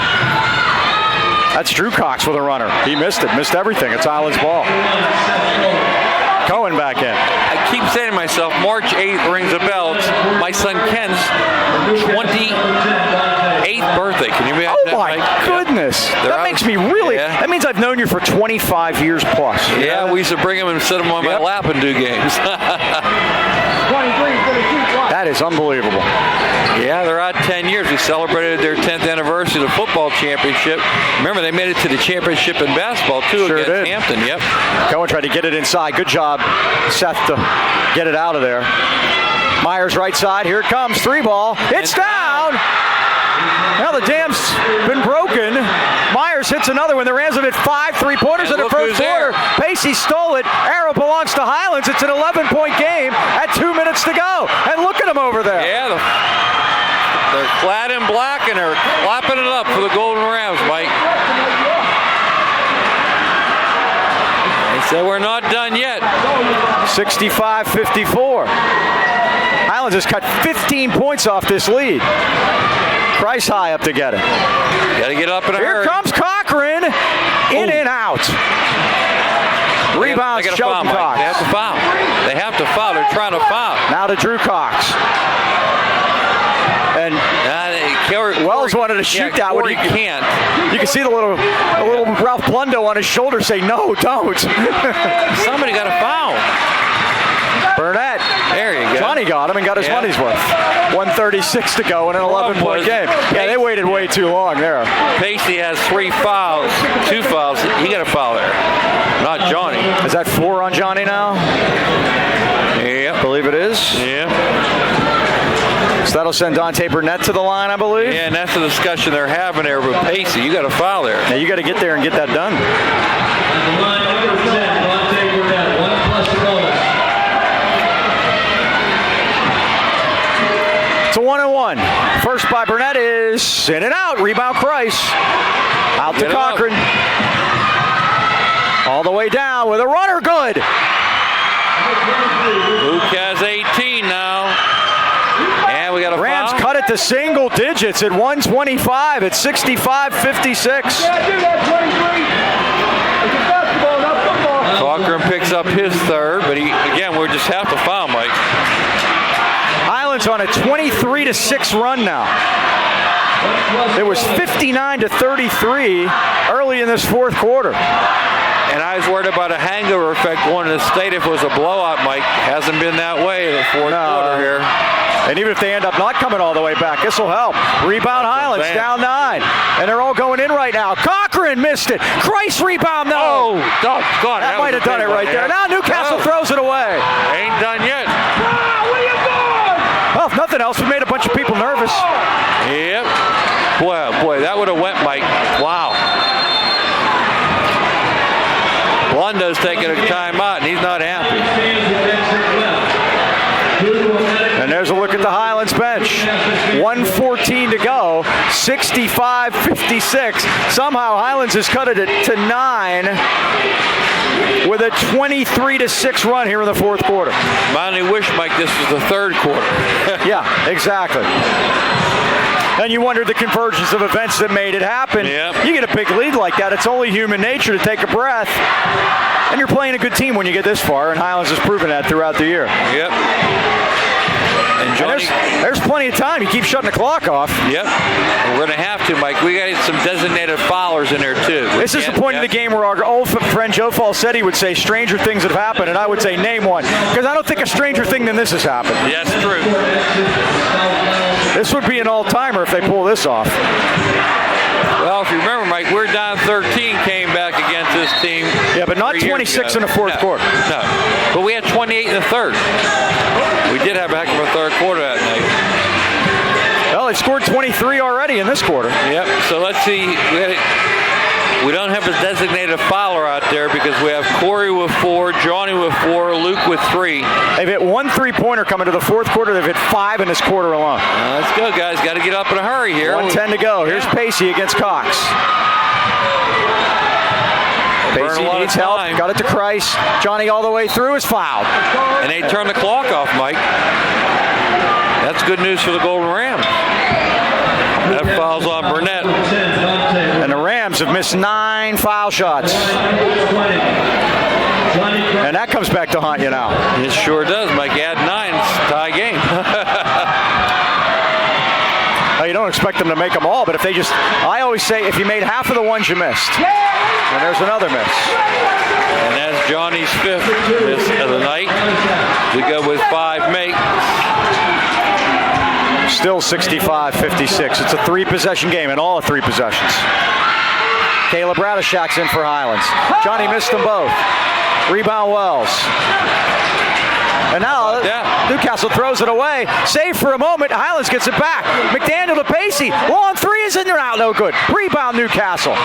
That's Drew Cox with a runner. He missed it. Missed everything. It's Highlands ball. Cohen back in. I keep saying to myself, March 8th rings a bell. It's my son Ken's 28th birthday. Can you imagine that? Oh my goodness. Yeah. That makes me really, that means I've known you for 25 years plus. Yeah, we used to bring him and sit him on my lap and do games. That is unbelievable. Yeah, they're out 10 years. We celebrated their 10th anniversary of the football championship. Remember, they made it to the championship in basketball, too, Sure against did. Hampton. Yep. Cohen tried to get it inside. Good job, Seth, to get it out of there. Myers right side. Here it comes. 3-ball. It's down. Now the dam's been broken. Myers hits another one. The Rams have hit 5 3-pointers in the first quarter. Pacey stole it. Arrow belongs to Highlands. It's an 11-point game at 2 minutes to go. And look at them over there. Yeah, they're clad in black and they're clapping it up for the Golden Rams, Mike. They said we're not done yet. 65-54. Highlands has cut 15 points off this lead. Price high up to get it. Got to get up in a hurry. Here comes Cochran. In and out. Rebounds, They Sheldon Cox. They have to foul. They have to foul. They're trying to foul. Now to Drew Cox. And Wells wanted to shoot that one. You can't. You can see the little Ralph Blundo on his shoulder say, no, don't. Somebody got a foul. Burnett. There you go. Johnny got him and got his money's worth. 1:36 to go in an 11-point game. Yeah, they waited way too long there. Pacey has 3 fouls, 2 fouls. He got a foul there. Not Johnny. Is that 4 on Johnny now? Yeah. I believe it is. Yeah. So that'll send Dante Burnett to the line, I believe. Yeah, and that's the discussion they're having there with Pacey. You got a foul there. Now you got to get there and get that done. It's a 1-1. First by Burnett is in and out. Rebound Price. Out to Cochran. All the way down with a runner. Good. Luke has 18 now. And we got a Rams foul. cut it to single digits at 125. It's 65-56. Cochran picks up his third, but we're just half the foul, Mike. Highlands on a 23-6 run now. It was 59-33 early in this fourth quarter. And I was worried about a hangover effect going to the state if it was a blowout, Mike. Hasn't been that way in the fourth quarter here. And even if they end up not coming all the way back, this will help. Rebound Highlands, down 9. And they're all going in right now. Cochran missed it. Christ rebound, though. Oh, God. That might have done it right there. Now Newcastle throws it away. Ain't done yet. Well, if nothing else, we made a bunch of people nervous. Yep. Boy, that would have went, Mike. Wow. Blundo's taking a timeout, and he's not happy. And there's a look at the Highlands bench. 1:14 to go. 65-56. Somehow Highlands has cut it to 9 with a 23-6 run here in the fourth quarter. I only wish, Mike, this was the third quarter. Yeah, exactly. And you wonder the convergence of events that made it happen. Yep. You get a big lead like that, it's only human nature to take a breath. And you're playing a good team when you get this far, and Highlands has proven that throughout the year. Yep. And Johnny, there's plenty of time. You keep shutting the clock off. Yep. We're going to have to, Mike. We got to get some designated foulers in there, too. This is the point of the game where our old friend Joe Falsetti would say stranger things have happened, and I would say name one. Because I don't think a stranger thing than this has happened. Yes, true. This would be an all-timer if they pull this off. Well, if you remember, Mike, we're down 13, came back against this team. Yeah, but not 26 in the fourth quarter. No, but we had 28 in the third. We did have a heck of a third quarter that night. Well, they scored 23 already in this quarter. Yep, so let's see. We don't have a designated fouler out there because we have Corey with 4, Johnny with 4, Luke with 3. They've hit 1 3-pointer coming to the fourth quarter. They've hit 5 in this quarter alone. Let's go, guys. Got to get up in a hurry here. 1:10 to go. Here's Pacey against Cox. Pacey needs help. Got it to Christ. Johnny all the way through is fouled. And they turn the clock off, Mike. That's good news for the Golden Rams. That foul's on Burnett. And the Rams have missed 9 foul shots. And that comes back to haunt you now. It sure does, Mike. Add 9, it's a tie game. Well, you don't expect them to make them all, but if they just, I always say, if you made half of the ones you missed, and there's another miss. And that's Johnny's 5th miss of the night. We go with 5 makes. Still 65-56. It's a 3-possession game, and all 3 possessions. Caleb Radishak's in for Highlands. Johnny missed them both. Rebound Wells. And now Newcastle throws it away. Save for a moment. Highlands gets it back. McDaniel to Pacey. Long 3 is in there out. No good. Rebound Newcastle.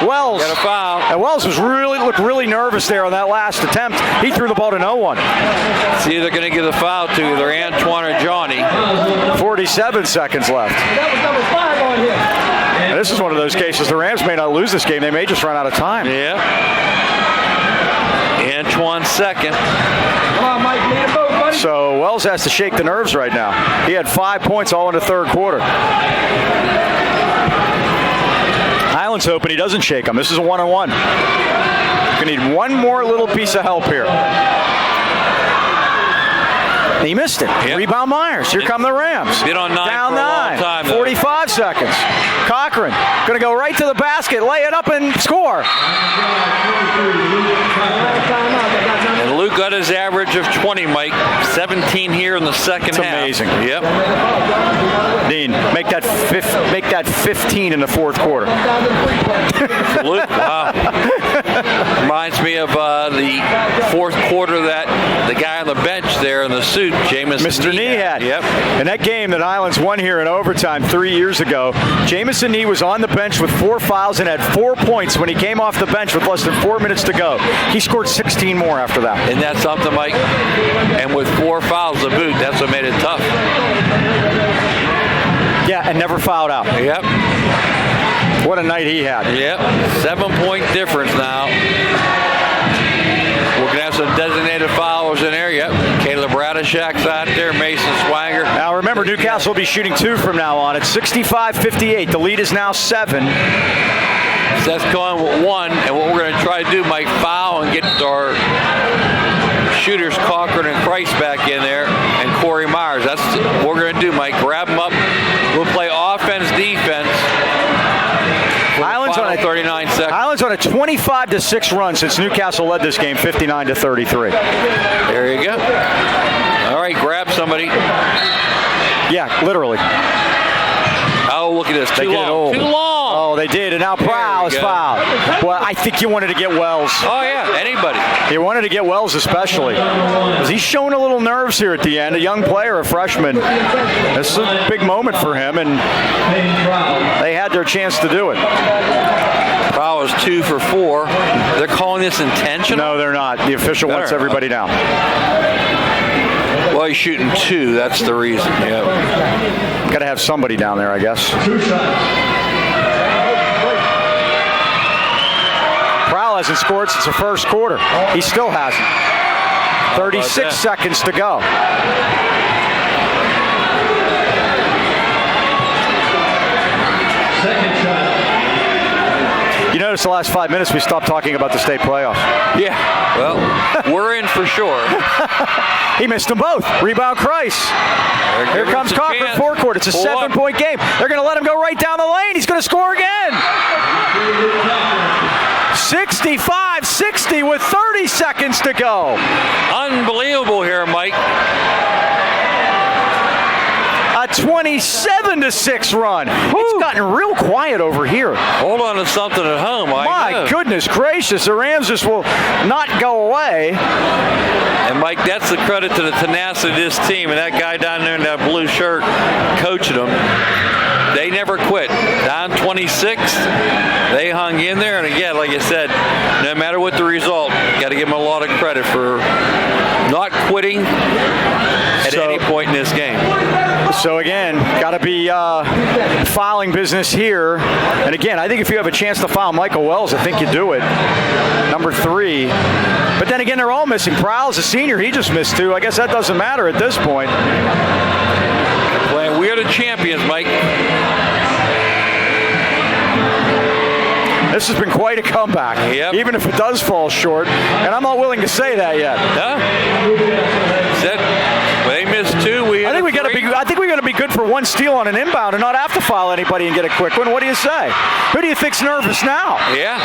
Wells. Got a foul. And Wells looked really nervous there on that last attempt. He threw the ball to no one. It's either going to give the foul to either Antoine or Johnny. 47 seconds left. And this is one of those cases. The Rams may not lose this game. They may just run out of time. Yeah. Antoine second. Come on, Mike, lead them both, buddy. So Wells has to shake the nerves right now. He had 5 points all in the third quarter. Highlands hoping he doesn't shake them. This is a 1-on-1. Gonna need one more little piece of help here. He missed it. Yep. Rebound Myers. Here come the Rams. Been on 9 down for a 9. long time. 45 seconds. Cochran going to go right to the basket, lay it up and score. And Luke got his average of 20, Mike. 17 here in the second half. Amazing. Yep. Dean, make that 15 in the fourth quarter. Luke, wow. Reminds me of the fourth quarter that the guy on the bench there in the suit, Jamison Mr. Nee had. Yep. In that game that Highlands won here in overtime 3 years ago, Jamison Nee was on the bench with 4 fouls and had 4 points when he came off the bench with less than 4 minutes to go. He scored 16 more after that. Isn't that something, Mike? And with 4 fouls to boot, that's what made it tough. Yeah, and never fouled out. Yep. What a night he had. Yep. 7-point difference now. We're going to have some designated foulers in there. Yep. Caleb Radishak's out there. Mason Swanger. Now remember, Newcastle will be shooting 2 from now on. It's 65-58. The lead is now 7. Seth's going with 1. And what we're going to try to do, Mike, foul and get our shooters, Cochran and Christ, back in there, and Corey Myers. That's what we're going to do, Mike. Grab them up. We'll play offense, defense. Highlands on a 39 seconds. Highlands on a 25-6 run since Newcastle led this game, 59-33. There you go. All right, grab somebody. Yeah, literally. Oh, look at this. Too long. Too long. Oh, they did, and now Prowl is fouled. Well, I think you wanted to get Wells. Oh, yeah, anybody. You wanted to get Wells especially. Because he's showing a little nerves here at the end. A young player, a freshman. This is a big moment for him, and they had their chance to do it. Prowl is 2 for 4. They're calling this intentional? No, they're not. The official wants everybody down. Well, he's shooting 2. That's the reason. Yeah. Got to have somebody down there, I guess. Prowl hasn't scored since the first quarter. He still hasn't. 36 seconds to go. You notice the last 5 minutes we stopped talking about the state playoff. Yeah, well, we're in for sure. He missed them both. Rebound Christ. Here comes Cochran, forecourt. It's a 7-point game. They're going to let him go right down the lane. He's going to score again. 65-60 with 30 seconds to go. Unbelievable here, Mike. A 27-6 run. It's gotten real quiet over here. Hold on to something at home. My goodness gracious, the Rams just will not go away. And Mike, that's the credit to the tenacity of this team and that guy down there in that blue shirt coaching them. They never quit. Down 26, they hung in there. And again, like I said, no matter what the result, got to give them a lot of credit for not quitting at any point in this game. So again, got to be fouling business here. And again, I think if you have a chance to foul Michael Wells, I think you do it. Number 3. But then again, they're all missing. Prowell's a senior. He just missed 2. I guess that doesn't matter at this point. Playing we're the champions, Mike. This has been quite a comeback, even if it does fall short. And I'm not willing to say that yet. They missed 2. I think we got to be good for 1 steal on an inbound and not have to foul anybody and get a quick one. What do you say? Who do you think's nervous now? Yeah,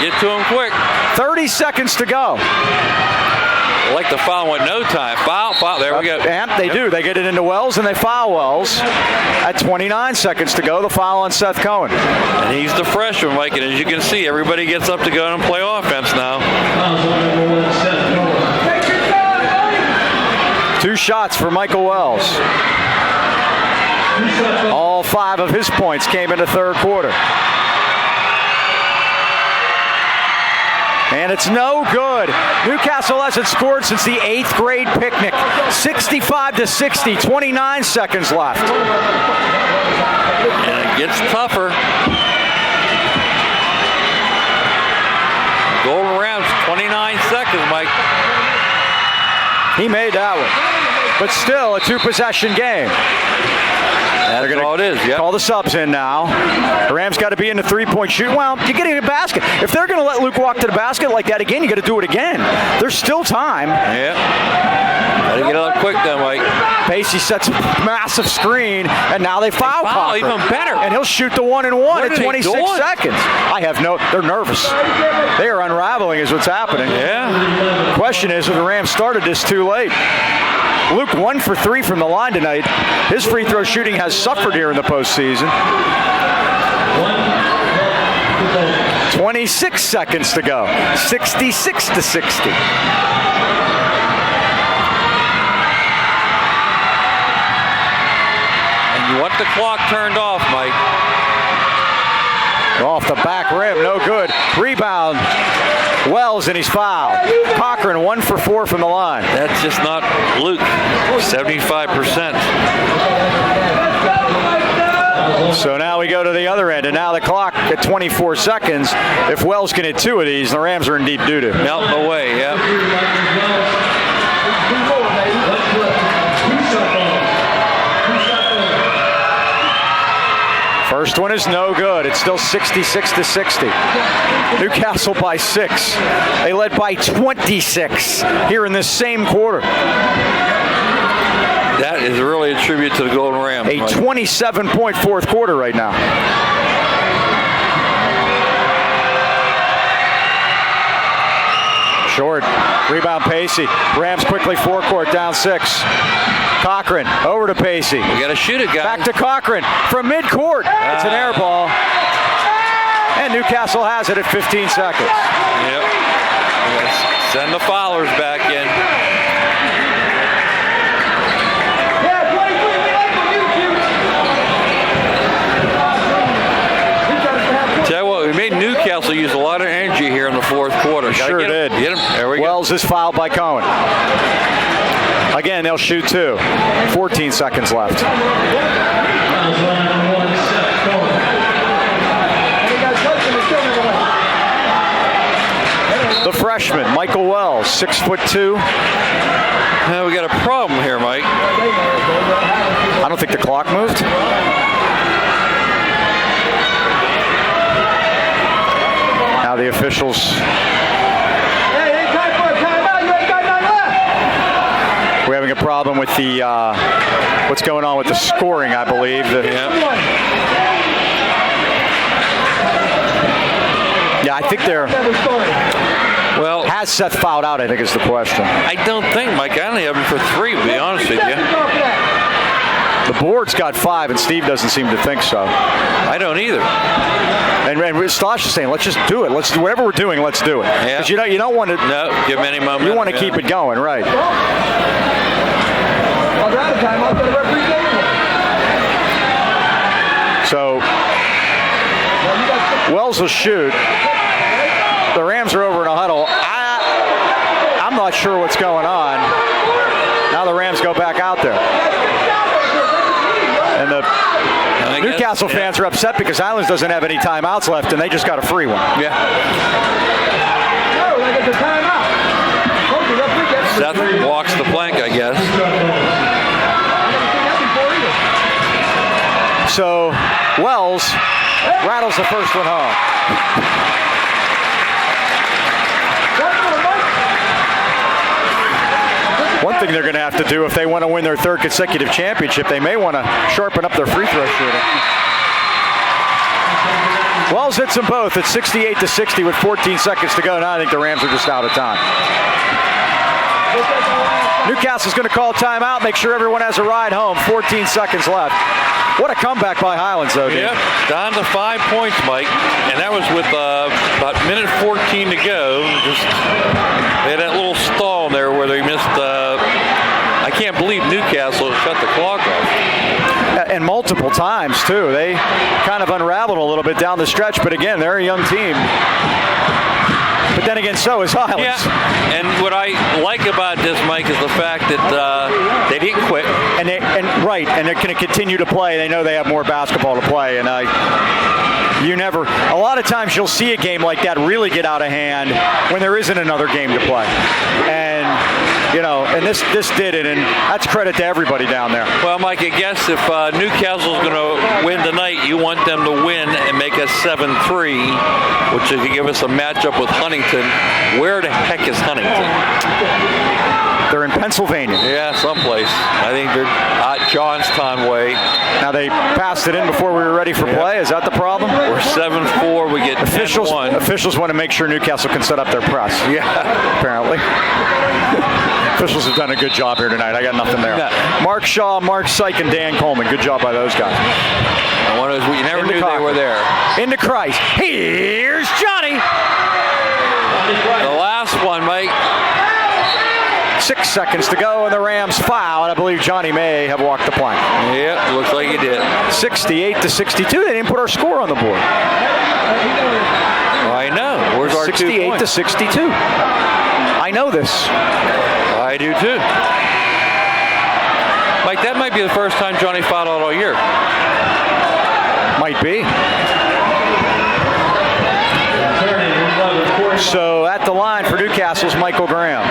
get to him quick. 30 seconds to go. I like the foul with no time. Foul. There we go. And they do. They get it into Wells and they foul Wells. At 29 seconds to go, the foul on Seth Cohen. And he's the freshman, Mike. And as you can see, everybody gets up to go and play offense now. 2 shots for Michael Wells. All 5 of his points came in the third quarter. And it's no good. Newcastle hasn't scored since the 8th grade picnic. 65-60, 29 seconds left. And it gets tougher. Golden Rams, 29 seconds, Mike. He made that one. But still a 2-possession game. That's all it is, Call the subs in now. The Rams got to be in the 3-point shoot. Well, you get in the basket. If they're going to let Luke walk to the basket like that again, you got to do it again. There's still time. Yeah. Got to get it up quick then, Mike. Pacey sets a massive screen, and now they foul Cochran. Even better. And he'll shoot the 1-and-1 at 26 seconds. They're nervous. They are unraveling is what's happening. Yeah. Question is, if the Rams started this too late. Luke 1 for 3 from the line tonight. His free throw shooting has suffered here in the postseason. 26 seconds to go. 66-60. And you want the clock turned off, Mike. Off the back rim, no good. Rebound, Wells, and he's fouled. Cochran 1 for 4 from the line. That's just not Luke. 75%. So now we go to the other end, and now the clock at 24 seconds. If Wells can hit 2 of these, the Rams are in deep doo-doo. Melting away, First one is no good. It's still 66-60. Newcastle by 6. They led by 26 here in this same quarter. That is really a tribute to the Golden Rams. A 27-point fourth quarter right now. Short. Rebound Pacey. Rams quickly forecourt down 6. Cochran over to Pacey. We got to shoot it, guys. Back to Cochran from midcourt. It's an air ball. And Newcastle has it at 15 seconds. Yep. Send the foulers back in. Tell you what, we made Newcastle use a lot of energy here in the fourth quarter. Sure did. Get him. There we go. Wells is fouled by Cohen. Again, they'll shoot 2. 14 seconds left. The freshman, Michael Wells, 6'2". Now we got a problem here, Mike. I don't think the clock moved. Now the officials. We're having a problem with the what's going on with the scoring, I believe. Yeah, I think they're. Well, has Seth fouled out, I think is the question. I don't think, Mike. I only have him for 3, to be honest with you. The board's got 5, and Steve doesn't seem to think so. I don't either. And Stosh is saying, let's just do it. Let's do whatever we're doing. Let's do it. Yeah. Because you don't want to. No, give him any momentum. You want to keep it going, right? So Wells will shoot. The Rams are over in a huddle. I'm not sure what's going on. Now the Rams go back out there. Newcastle fans are upset because Highlands doesn't have any timeouts left, and they just got a free one. Yeah. Oh, they get the timeout. Oh, the referee gets it. Seth walks the plank, I guess. So Wells rattles the first one home. One thing they're going to have to do if they want to win their third consecutive championship, they may want to sharpen up their free throw shooting. Wells hits them both at 68-60 with 14 seconds to go. Now I think the Rams are just out of time. Newcastle's going to call timeout, make sure everyone has a ride home. 14 seconds left. What a comeback by Highlands, though, dude. Yep, down to 5 points, Mike. And that was with about minute 14 to go. Just they had that little stall there where they missed. I can't believe Newcastle shut the clock off. And multiple times, too. They kind of unraveled a little bit down the stretch, but again, they're a young team. But then again, so is Highlands. Yeah, and what I like about this, Mike, is the fact that they didn't quit. And they're going to continue to play. They know they have more basketball to play, and a lot of times you'll see a game like that really get out of hand when there isn't another game to play. And this did it, and that's credit to everybody down there. Well, Mike, I guess if Newcastle's going to win tonight, you want them to win and make us 7-3, which is to give us a matchup with Huntington. Where the heck is Huntington? They're in Pennsylvania. Yeah, someplace. I think they're out Johnstown way. Now they passed it in before we were ready for play. Is that the problem? We're 7-4. We get 10-1. Officials want to make sure Newcastle can set up their press. Yeah, apparently. Officials have done a good job here tonight. I got nothing there. Yeah. Mark Shaw, Mark Syke, and Dan Coleman. Good job by those guys. One of those, you never knew they were there. Into Christ. Here's Johnny. The last one, Mike. 6 seconds to go, and the Rams foul, and I believe Johnny may have walked the plank. Yeah, looks like he did. 68-62. They didn't put our score on the board. I know. Where's our 2 points? 68-62. I know this. I do too. Mike, that might be the first time Johnny fouled out all year. Might be. So at the line for Newcastle's Michael Graham.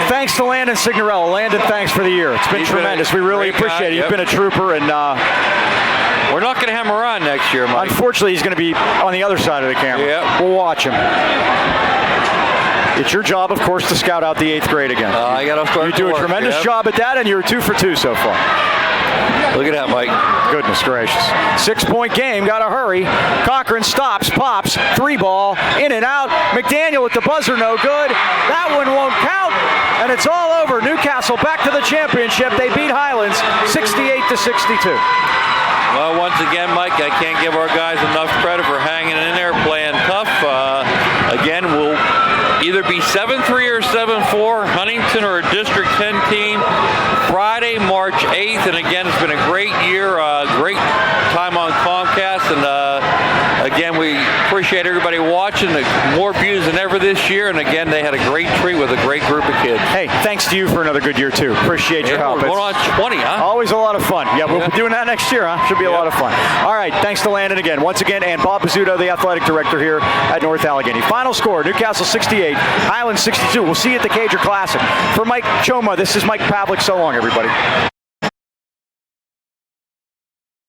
Thanks to Landon Signorella. Landon, thanks for the year. It's been tremendous. We really appreciate it. You've been a trooper, and we're not going to have him on next year, Mike. Unfortunately, he's going to be on the other side of the camera. Yep. We'll watch him. It's your job, of course, to scout out the 8th grade again. I got to start. You do a tremendous job at that, and you're 2 for 2 so far. Look at that, Mike. Goodness gracious. 6-point game. Got to hurry. Cochran stops, pops, 3-ball, in and out. McDaniel with the buzzer, no good. That one won't count, and it's all over. Newcastle back to the championship. They beat Highlands 68-62. Well, once again, Mike, I can't give our guys enough credit for hanging in there, playing tough. Again, we'll either be 7-3 or 7-4, Huntington or a District 10 team, Friday, March 8th. And again, it's been a great year, great time on Comcast. And again, we appreciate everybody watching. More views than ever this year. And again, they had a great treat with a great group of kids. Hey, thanks to you for another good year, too. Appreciate your help. We're going on 20, huh? Always a lot of fun. Yeah, we'll be doing that next year, huh? Should be a lot of fun. All right, thanks to Landon again. Once again, and Bob Pizzuto, the athletic director here at North Allegheny. Final score, Newcastle 68, Highlands 62. We'll see you at the Cager Classic. For Mike Choma, this is Mike Pavlik. So long, everybody.